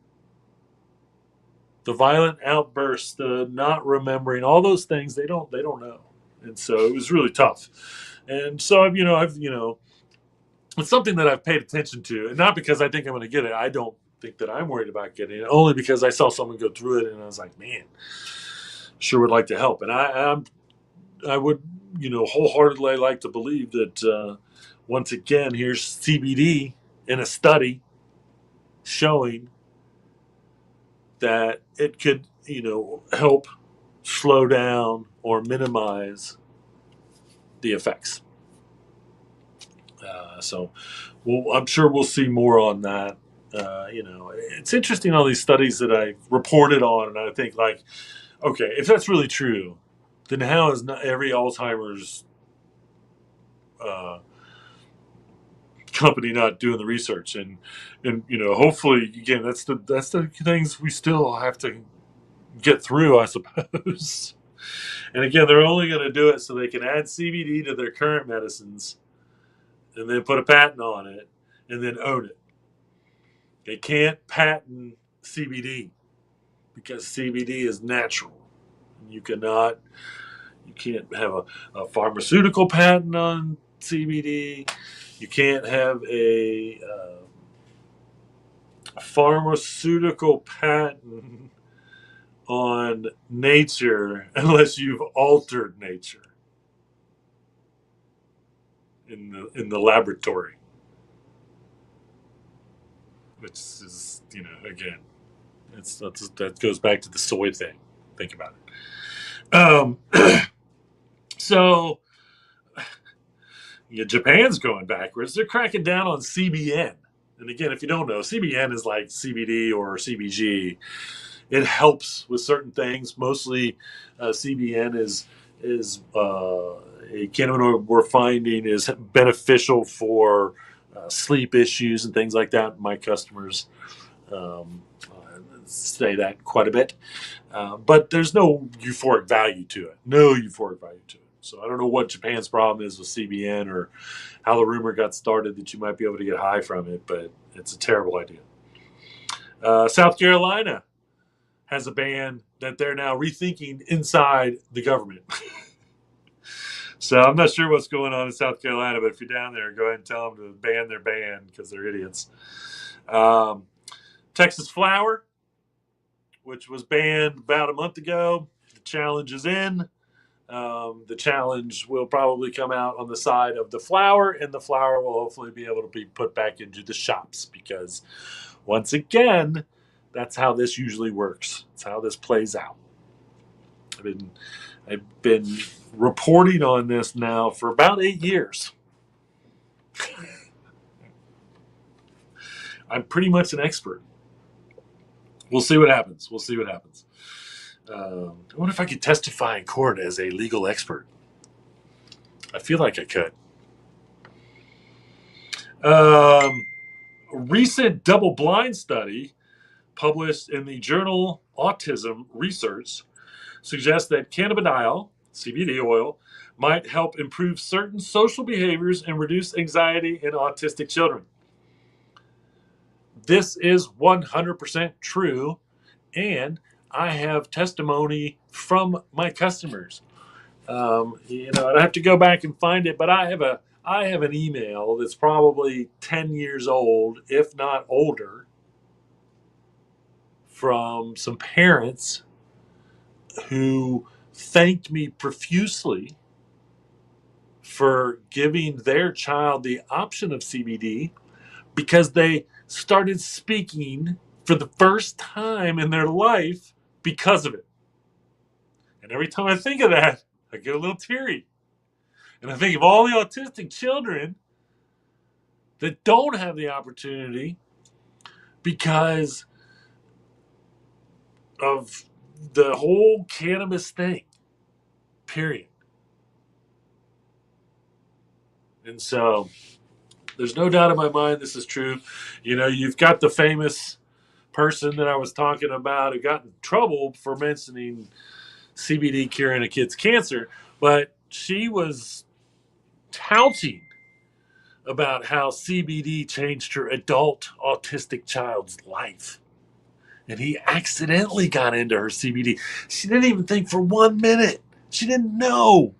The violent outbursts, the not remembering, all those things, they don't know. And so it was really tough. And so I've it's something that I've paid attention to, and not because I think I'm going to get it. I don't think that I'm worried about getting it, only because I saw someone go through it, and I was like, man, sure would like to help. And I would, wholeheartedly like to believe that, once again, here's CBD in a study showing that it could, help slow down or minimize the effects. So I'm sure we'll see more on that. It's interesting, all these studies that I reported on, and I think, like, okay, if that's really true, then how is not every Alzheimer's company not doing the research? And hopefully, again, that's the things we still have to get through, I suppose. And again, they're only going to do it so they can add CBD to their current medicines, and then put a patent on it, and then own it. They can't patent CBD, because CBD is natural. You can't have a pharmaceutical patent on CBD. You can't have a pharmaceutical patent on nature unless you've altered nature in the laboratory, which is, again, that goes back to the soy thing. Think about it. So, Japan's going backwards. They're cracking down on CBN. And again, if you don't know, CBN is like CBD or CBG. It helps with certain things. Mostly, CBN is a cannabinoid we're finding is beneficial for sleep issues and things like that. My customers, say that quite a bit. But there's no euphoric value to it. No euphoric value to it. So I don't know what Japan's problem is with CBN or how the rumor got started that you might be able to get high from it, but it's a terrible idea. South Carolina has a ban that they're now rethinking inside the government. So I'm not sure what's going on in South Carolina, but if you're down there, go ahead and tell them to ban their ban because they're idiots. Texas flower, which was banned about a month ago. The challenge is in. The challenge will probably come out on the side of the flower, and the flower will hopefully be able to be put back into the shops because, once again, that's how this usually works. That's how this plays out. I've been reporting on this now for about 8 years. I'm pretty much an expert. We'll see what happens. I wonder if I could testify in court as a legal expert. I feel like I could. A recent double-blind study published in the journal Autism Research suggests that cannabidiol, CBD oil, might help improve certain social behaviors and reduce anxiety in autistic children. This is 100% true, and I have testimony from my customers. I'd have to go back and find it, but I have an email that's probably 10 years old, if not older, from some parents who thanked me profusely for giving their child the option of CBD because they started speaking for the first time in their life because of it. And every time I think of that, I get a little teary. And I think of all the autistic children that don't have the opportunity because of the whole cannabis thing, period. And so there's no doubt in my mind this is true. You've got the famous person that I was talking about who got in trouble for mentioning CBD curing a kid's cancer, but she was touting about how CBD changed her adult autistic child's life. And he accidentally got into her CBD. She didn't even think for 1 minute. She didn't know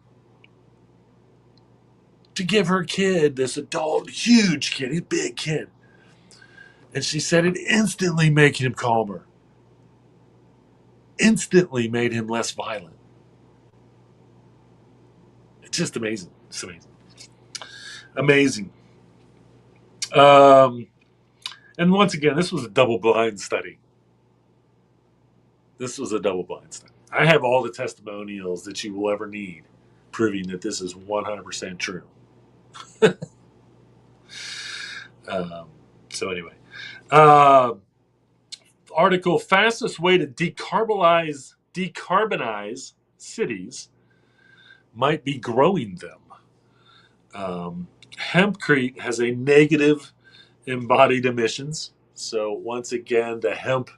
to give her kid, this adult, huge kid, a big kid. And she said it instantly made him calmer. Instantly made him less violent. It's just amazing. It's amazing. Amazing. And once again, this was a double-blind study. I have all the testimonials that you will ever need proving that this is 100% true. So anyway, article, fastest way to decarbonize cities might be growing them. Hempcrete has a negative embodied emissions. So once again, the hemp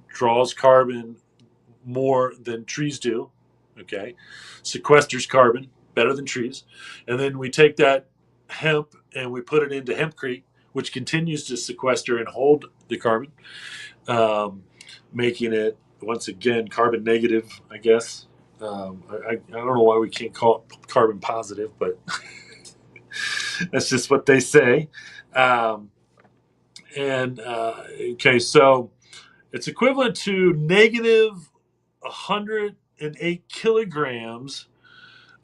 draws carbon more than trees do, okay, sequesters carbon better than trees. And then we take that hemp and we put it into hempcrete, which continues to sequester and hold the carbon, making it, once again, carbon negative, I guess. I don't know why we can't call it carbon positive, but that's just what they say. Okay, so it's equivalent to negative 108 kilograms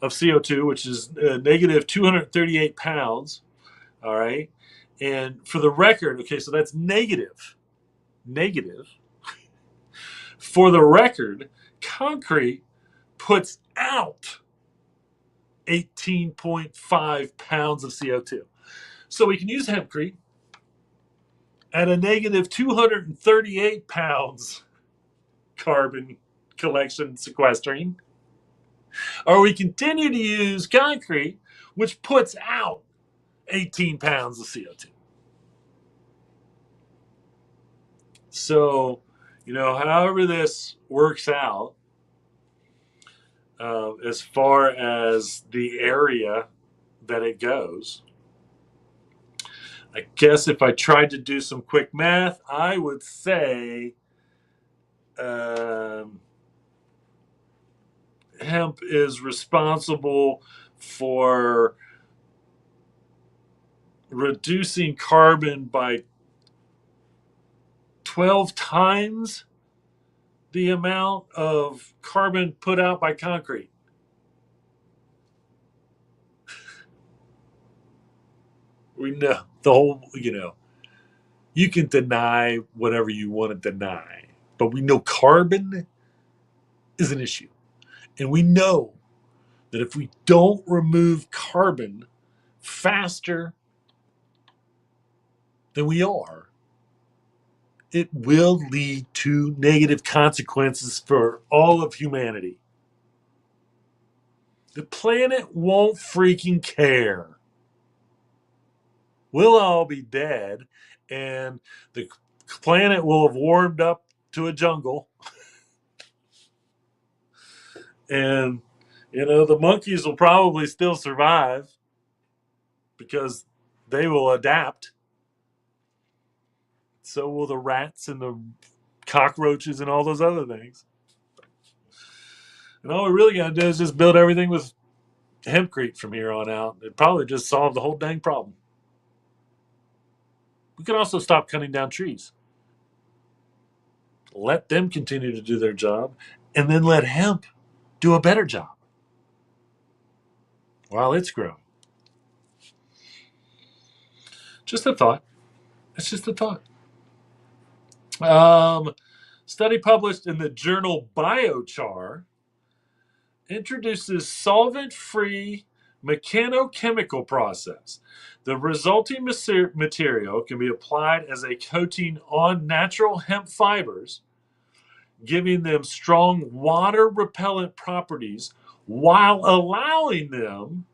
of CO2, which is negative 238 pounds. All right. And for the record, okay, so that's negative. For the record, concrete puts out 18.5 pounds of CO2. So we can use hempcrete at a negative 238 pounds carbon collection sequestering, or we continue to use concrete, which puts out 18 pounds of CO2. So, however this works out, as far as the area that it goes, I guess if I tried to do some quick math, I would say hemp is responsible for reducing carbon by 12 times the amount of carbon put out by concrete. We know the whole, you can deny whatever you want to deny, but we know carbon is an issue. And we know that if we don't remove carbon faster than we are, it will lead to negative consequences for all of humanity. The planet won't freaking care. We'll all be dead, and the planet will have warmed up to a jungle. And, the monkeys will probably still survive because they will adapt. So will the rats and the cockroaches and all those other things. And all we really got to do is just build everything with hempcrete from here on out. It'd probably just solve the whole dang problem. We can also stop cutting down trees. Let them continue to do their job, and then let hemp do a better job while it's growing. Just a thought. It's just a thought. Study published in the journal Biochar introduces solvent-free mechanochemical process. The resulting material can be applied as a coating on natural hemp fibers, giving them strong water-repellent properties while allowing them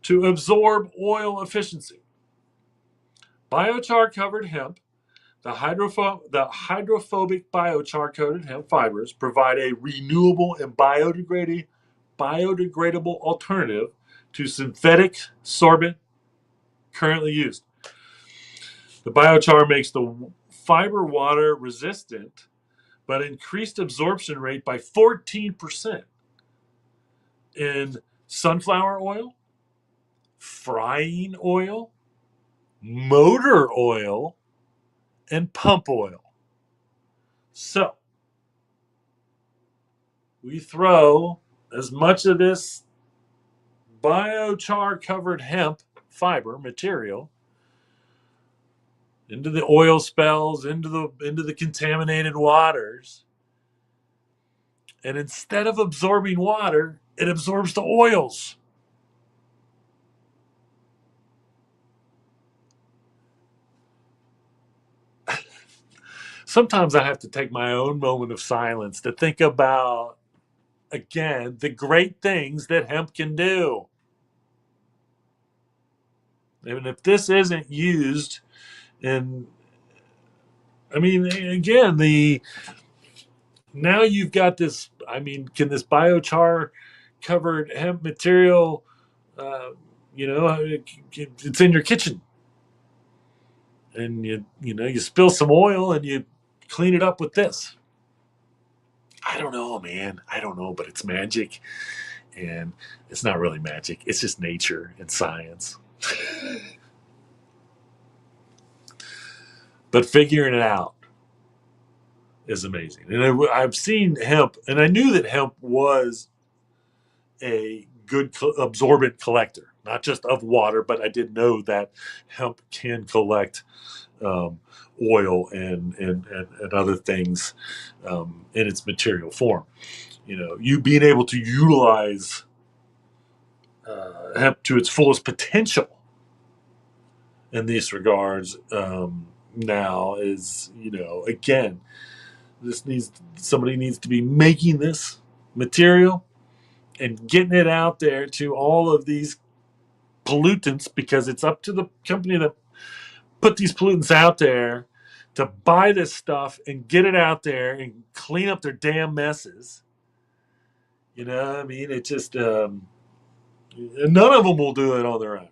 to absorb oil efficiency. Biochar-covered hemp, the hydrophobic biochar-coated hemp fibers provide a renewable and biodegradable alternative to synthetic sorbent currently used. The biochar makes the fiber water resistant, but increased absorption rate by 14% in sunflower oil, frying oil, motor oil, and pump oil. So, we throw as much of this biochar covered hemp fiber material into the oil spells, into the contaminated waters, and instead of absorbing water, it absorbs the oils. Sometimes I have to take my own moment of silence to think about, again, the great things that hemp can do. And if this isn't used in, again, now you've got this, can this biochar covered hemp material, it's in your kitchen. And you spill some oil and you clean it up with this. I don't know, man. I don't know, but it's magic. And it's not really magic. It's just nature and science. But figuring it out is amazing. And I've seen hemp, and I knew that hemp was a good absorbent collector, not just of water, but I did know that hemp can collect oil and other things in its material form. You being able to utilize hemp to its fullest potential in these regards now is, again, somebody needs to be making this material and getting it out there to all of these pollutants, because it's up to the company that put these pollutants out there to buy this stuff and get it out there and clean up their damn messes. You know, I mean, it just none of them will do it on their own.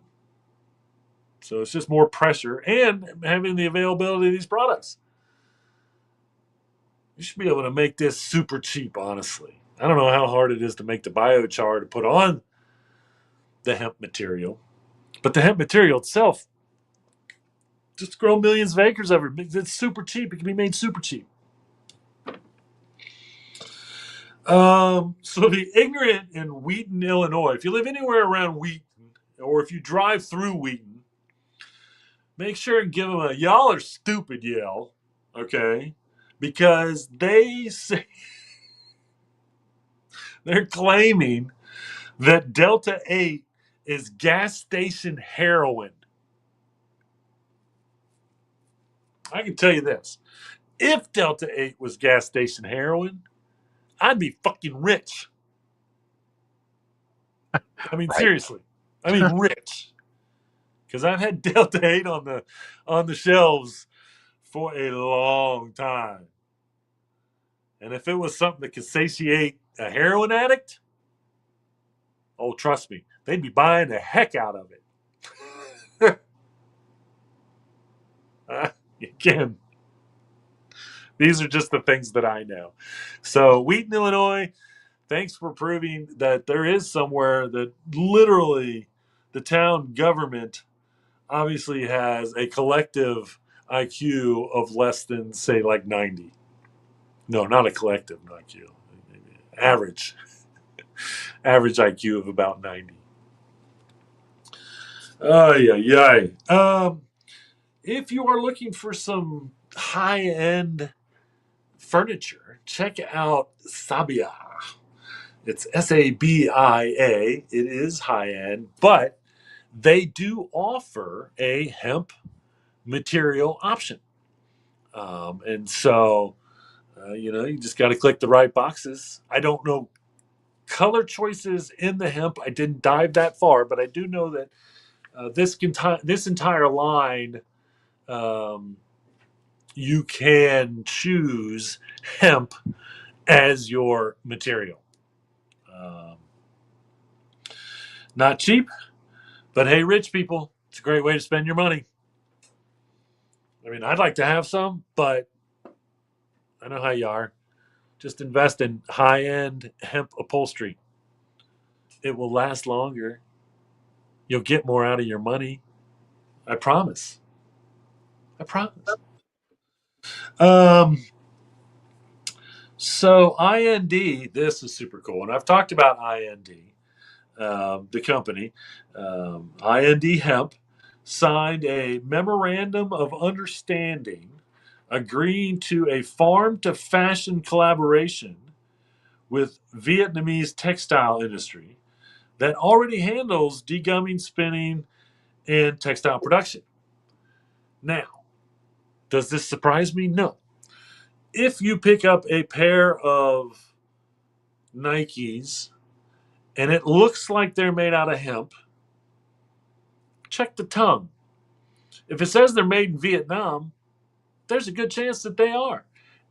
So it's just more pressure and having the availability of these products. You should be able to make this super cheap, honestly. I don't know how hard it is to make the biochar to put on the hemp material, but the hemp material itself, just grow millions of acres of it. It's super cheap. It can be made super cheap. So the ignorant in Wheaton, Illinois, if you live anywhere around Wheaton, or if you drive through Wheaton, make sure and give them a y'all are stupid yell, okay? Because they say they're claiming that Delta 8 is gas station heroin. I can tell you this. If Delta 8 was gas station heroin, I'd be fucking rich. I mean, Right. seriously. I mean, rich. Because I've had Delta 8 on the shelves for a long time. And if it was something that could satiate a heroin addict, oh, trust me, they'd be buying the heck out of it. Again, these are just the things that I know. So, Wheaton, Illinois, thanks for proving that there is somewhere that literally the town government obviously has a collective IQ of less than, say, like 90. No, not a collective IQ. Average. Average IQ of about 90. If you are looking for some high-end furniture, check out Sabia. It's Sabia. It is high-end, but they do offer a hemp material option. And so, you just got to click the right boxes. I don't know color choices in the hemp. I didn't dive that far, but I do know that this entire line, you can choose hemp as your material. Not cheap, but hey, rich people, it's a great way to spend your money. I mean, I'd like to have some, but I know how you are. Just invest in high-end hemp upholstery. It will last longer. You'll get more out of your money. I promise. I promise. So IND, this is super cool, and I've talked about IND, the company. IND Hemp signed a memorandum of understanding agreeing to a farm to fashion collaboration with Vietnamese textile industry that already handles degumming, spinning, and textile production. Now, does this surprise me? No. If you pick up a pair of Nikes and it looks like they're made out of hemp, check the tongue. If it says they're made in Vietnam, there's a good chance that they are.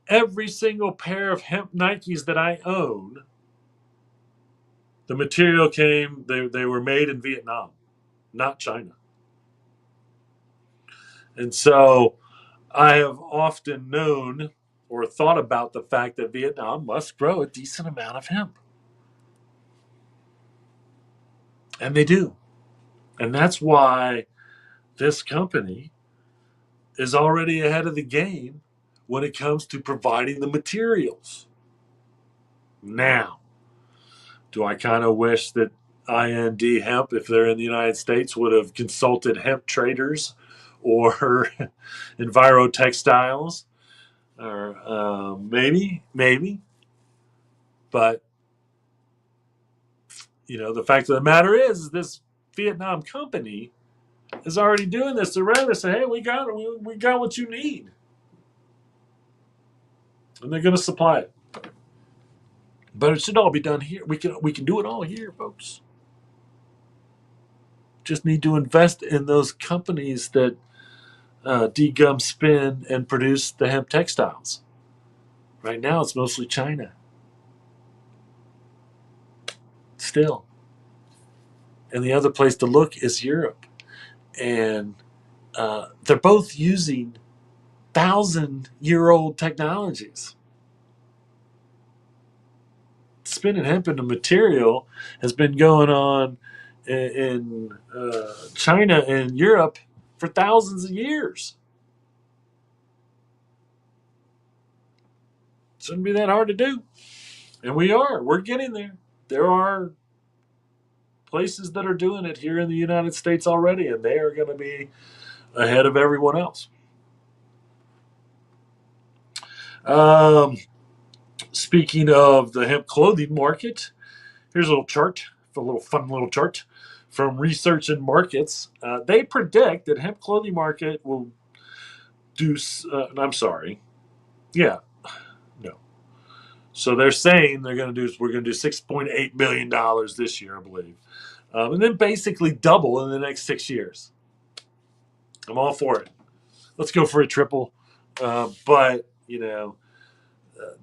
Every single pair of hemp Nikes that I own, the material they were made in Vietnam, not China. And so I have often known or thought about the fact that Vietnam must grow a decent amount of hemp. And they do. And that's why this company is already ahead of the game when it comes to providing the materials. Now, do I kind of wish that IND Hemp, if they're in the United States, would have consulted hemp traders or Enviro Textiles? Or maybe. But, the fact of the matter is this Vietnam company is already doing this. They're ready to say, hey, we got what you need. And they're going to supply it. But it should all be done here. We can do it all here, folks. Just need to invest in those companies that degum, spin, and produce the hemp textiles. Right now, it's mostly China. Still. And the other place to look is Europe. And they're both using 1,000-year-old technologies. Spinning hemp into material has been going on in China and Europe for thousands of years. Shouldn't be that hard to do. And we're getting there. There are places that are doing it here in the United States already, and they are going to be ahead of everyone else. Speaking of the hemp clothing market, here's a little chart, a little fun little chart from Research and Markets. They predict that hemp clothing market will do. I'm sorry, yeah, no. So they're saying we're going to do $6.8 billion this year, I believe, and then basically double in the next 6 years. I'm all for it. Let's go for a triple. But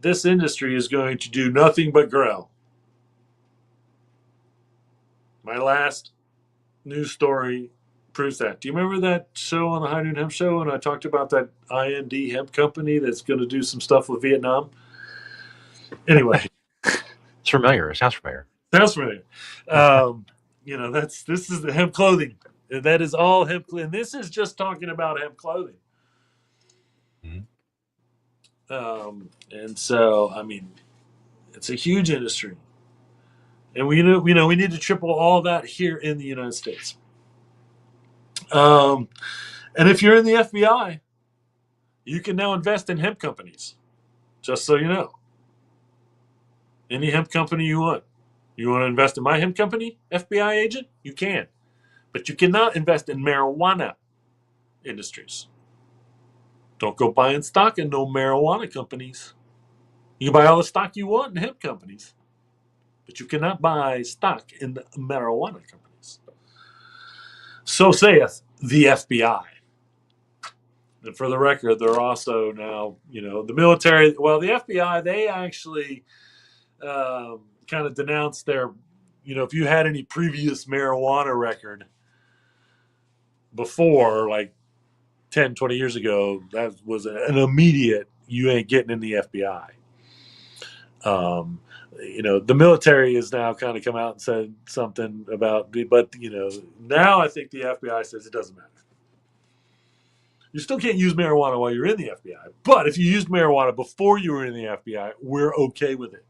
this industry is going to do nothing but grow. My last news story proves that. Do you remember that show on the High Noon Hemp Show when I talked about that IND hemp company that's going to do some stuff with Vietnam? Anyway, It's familiar. It sounds familiar. sounds familiar. This is the hemp clothing. That is all hemp, and this is just talking about hemp clothing. And so, I mean, it's a huge industry, and we need to triple all that here in the United States. And if you're in the FBI, you can now invest in hemp companies. Just so you know, any hemp company you want. You want to invest in my hemp company, FBI agent? You can, but you cannot invest in marijuana industries. Don't go buying stock in no marijuana companies. You can buy all the stock you want in hemp companies, but you cannot buy stock in the marijuana companies. So saith the FBI. And for the record, they're also now, the military. Well, the FBI, they actually kind of denounced their, if you had any previous marijuana record before, like 10, 20 years ago, that was an immediate, you ain't getting in the FBI. The military has now kind of come out and said something about, but now I think the FBI says it doesn't matter. You still can't use marijuana while you're in the FBI, but if you used marijuana before you were in the FBI, we're okay with it.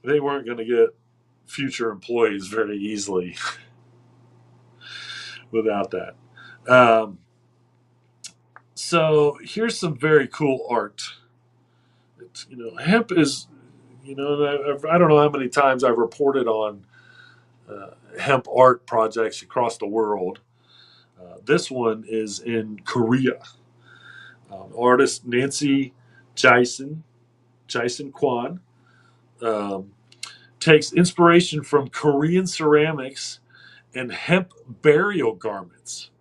They weren't going to get future employees very easily without that. So here's some very cool art. Hemp is, I don't know how many times I've reported on hemp art projects across the world. This one is in Korea. Artist Nancy Jason Kwan takes inspiration from Korean ceramics and hemp burial garments.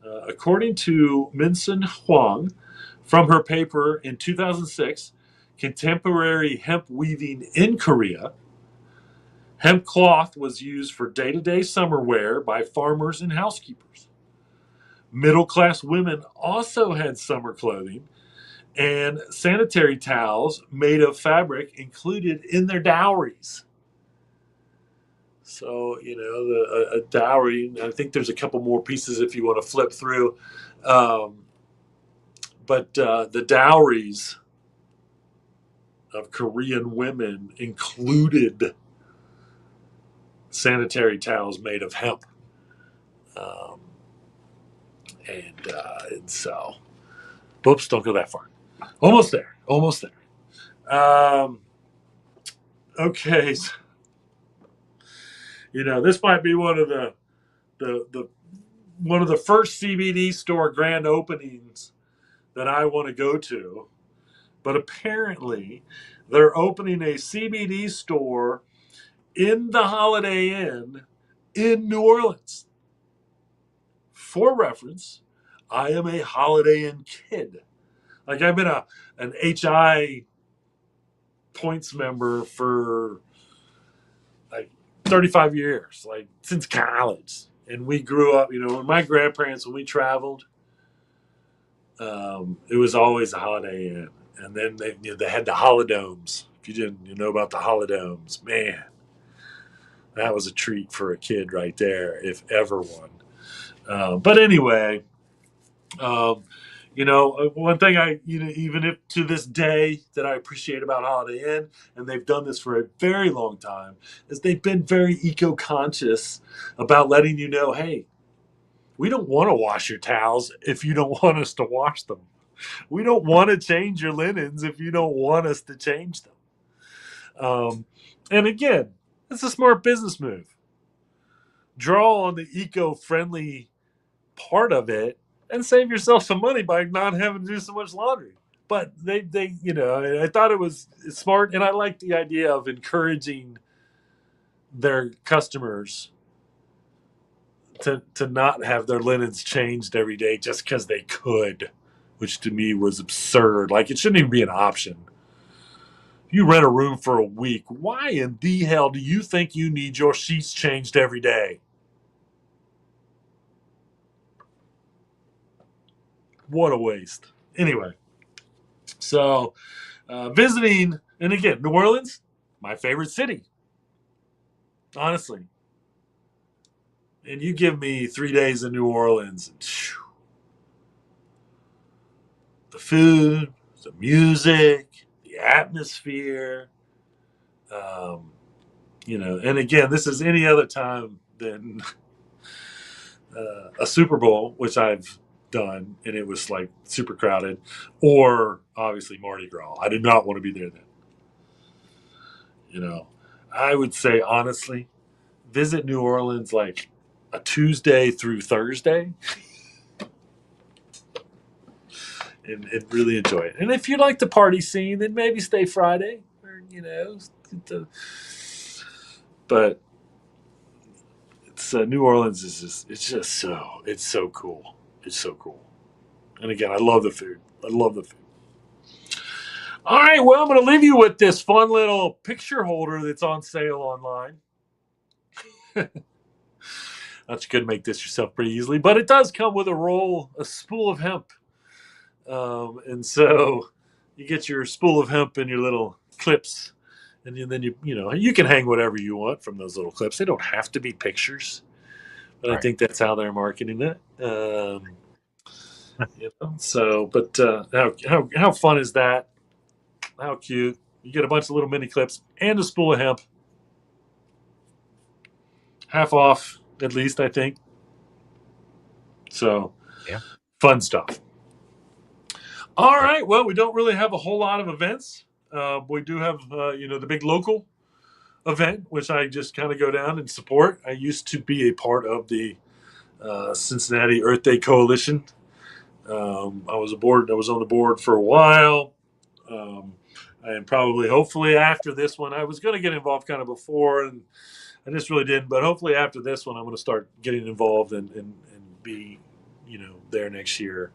According to Minsun Huang, from her paper in 2006, Contemporary Hemp Weaving in Korea, hemp cloth was used for day-to-day summer wear by farmers and housekeepers. Middle-class women also had summer clothing, and sanitary towels made of fabric included in their dowries. So, a dowry, I think there's a couple more pieces if you want to flip through. But the dowries of Korean women included sanitary towels made of hemp. And so, whoops, don't go that far. Almost there. Okay. This might be one of the first CBD store grand openings that I want to go to. But apparently, they're opening a CBD store in the Holiday Inn in New Orleans. for reference, I am a Holiday Inn kid. Like I've been an HI points member for like 35 years, like since college. And we grew up, when my grandparents, when we traveled, it was always a Holiday Inn. And then they had the holodomes. If you didn't know about the holodomes, man, that was a treat for a kid right there, if ever one. But anyway, one thing even if to this day that I appreciate about Holiday Inn, and they've done this for a very long time, is they've been very eco-conscious about letting you know, hey, we don't want to wash your towels if you don't want us to wash them. We don't want to change your linens if you don't want us to change them. And again, it's a smart business move. Draw on the eco-friendly part of it and save yourself some money by not having to do so much laundry. But they I thought it was smart, and I like the idea of encouraging their customers to not have their linens changed every day just because they could, which to me was absurd. Like, it shouldn't even be an option. If you rent a room for a week, why in the hell do you think you need your sheets changed every day? What a waste. Anyway, so visiting, and again, New Orleans, my favorite city, honestly. And you give me 3 days in New Orleans, and the food, the music, the atmosphere, and again, this is any other time than a Super Bowl, which I've done, and it was like super crowded, or obviously Mardi Gras. I did not want to be there then. I would say honestly, visit New Orleans like a Tuesday through Thursday, and really enjoy it. And if you like the party scene, then maybe stay Friday, or but it's New Orleans is it's so cool. It's so cool. And again, I love the food. I love the food. All right, well, I'm going to leave you with this fun little picture holder that's on sale online. Not you could make this yourself pretty easily, but it does come with a spool of hemp. And so you get your spool of hemp and your little clips, and then you can hang whatever you want from those little clips. They don't have to be pictures, but right. I think that's how they're marketing it. So, but how fun is that? How cute. You get a bunch of little mini clips and a spool of hemp. Half off, at least, I think. So, yeah, fun stuff. All right. Well, we don't really have a whole lot of events. We do have, the big local event, which I just kind of go down and support. I used to be a part of the Cincinnati Earth Day Coalition. I was on the board for a while. And probably, hopefully, after this one, I was going to get involved kind of before, and I just really didn't. But hopefully, after this one, I'm going to start getting involved and be, there next year,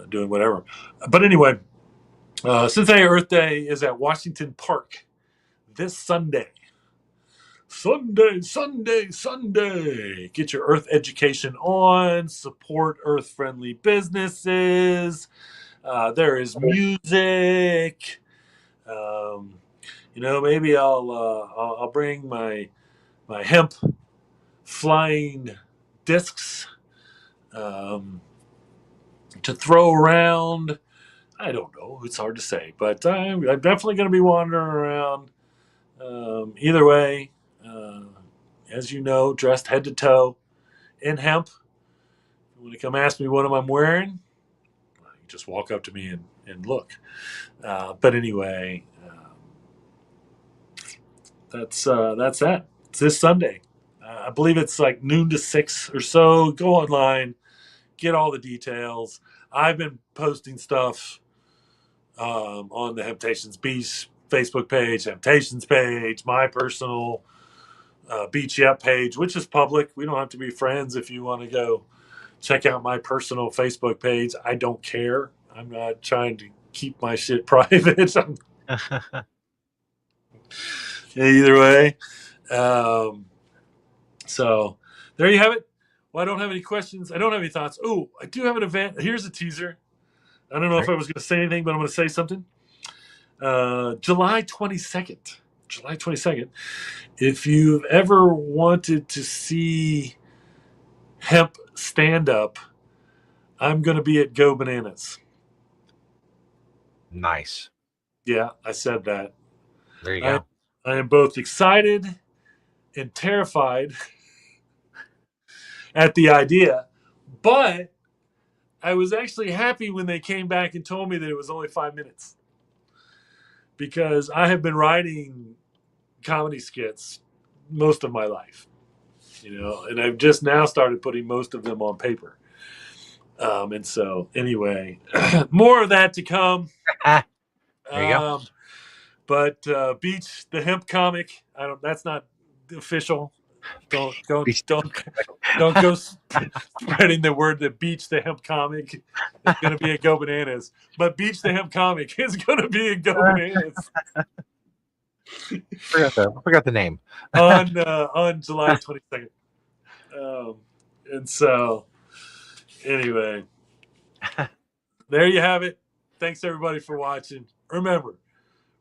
doing whatever. But anyway, Cincinnati Earth Day is at Washington Park this Sunday. Sunday. Get your Earth education on. Support Earth-friendly businesses. There is music. Maybe I'll bring my hemp flying discs to throw around. I don't know. It's hard to say, but I'm definitely going to be wandering around. Either way, as you know, dressed head to toe in hemp. When you come ask me what I'm wearing, you just walk up to me and look. But anyway, that's that. It's this Sunday. I believe it's like noon to 6 or so. Go online, get all the details. I've been posting stuff on the Hemptations Beach Facebook page, Hemptations page, my personal Beach Yep page, which is public. We don't have to be friends if you want to go check out my personal Facebook page. I don't care. I'm not trying to keep my shit private. Either way. So there you have it. Well, I don't have any questions. I don't have any thoughts. Oh, I do have an event. Here's a teaser. I don't know if I was going to say anything, but I'm going to say something. July 22nd. July 22nd. If you've ever wanted to see Hemp stand up, I'm going to be at Go Bananas. Nice. Yeah, I said that. There you go. I am both excited and terrified at the idea, but I was actually happy when they came back and told me that it was only 5 minutes, because I have been writing comedy skits most of my life, and I've just now started putting most of them on paper. And so anyway, more of that to come. There you go. But Beach the Hemp comic, that's not official. Don't go spreading the word that Beach the Hemp comic is going to be at Go Bananas. But Beach the Hemp comic is going to be at Go Bananas Forgot the name. on July 22nd. And so anyway, there you have it. Thanks everybody for watching. Remember,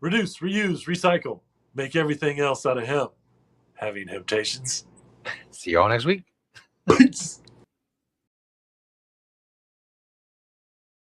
reduce, reuse, recycle. Make everything else out of hemp. Having temptations. See you all next week. Peace.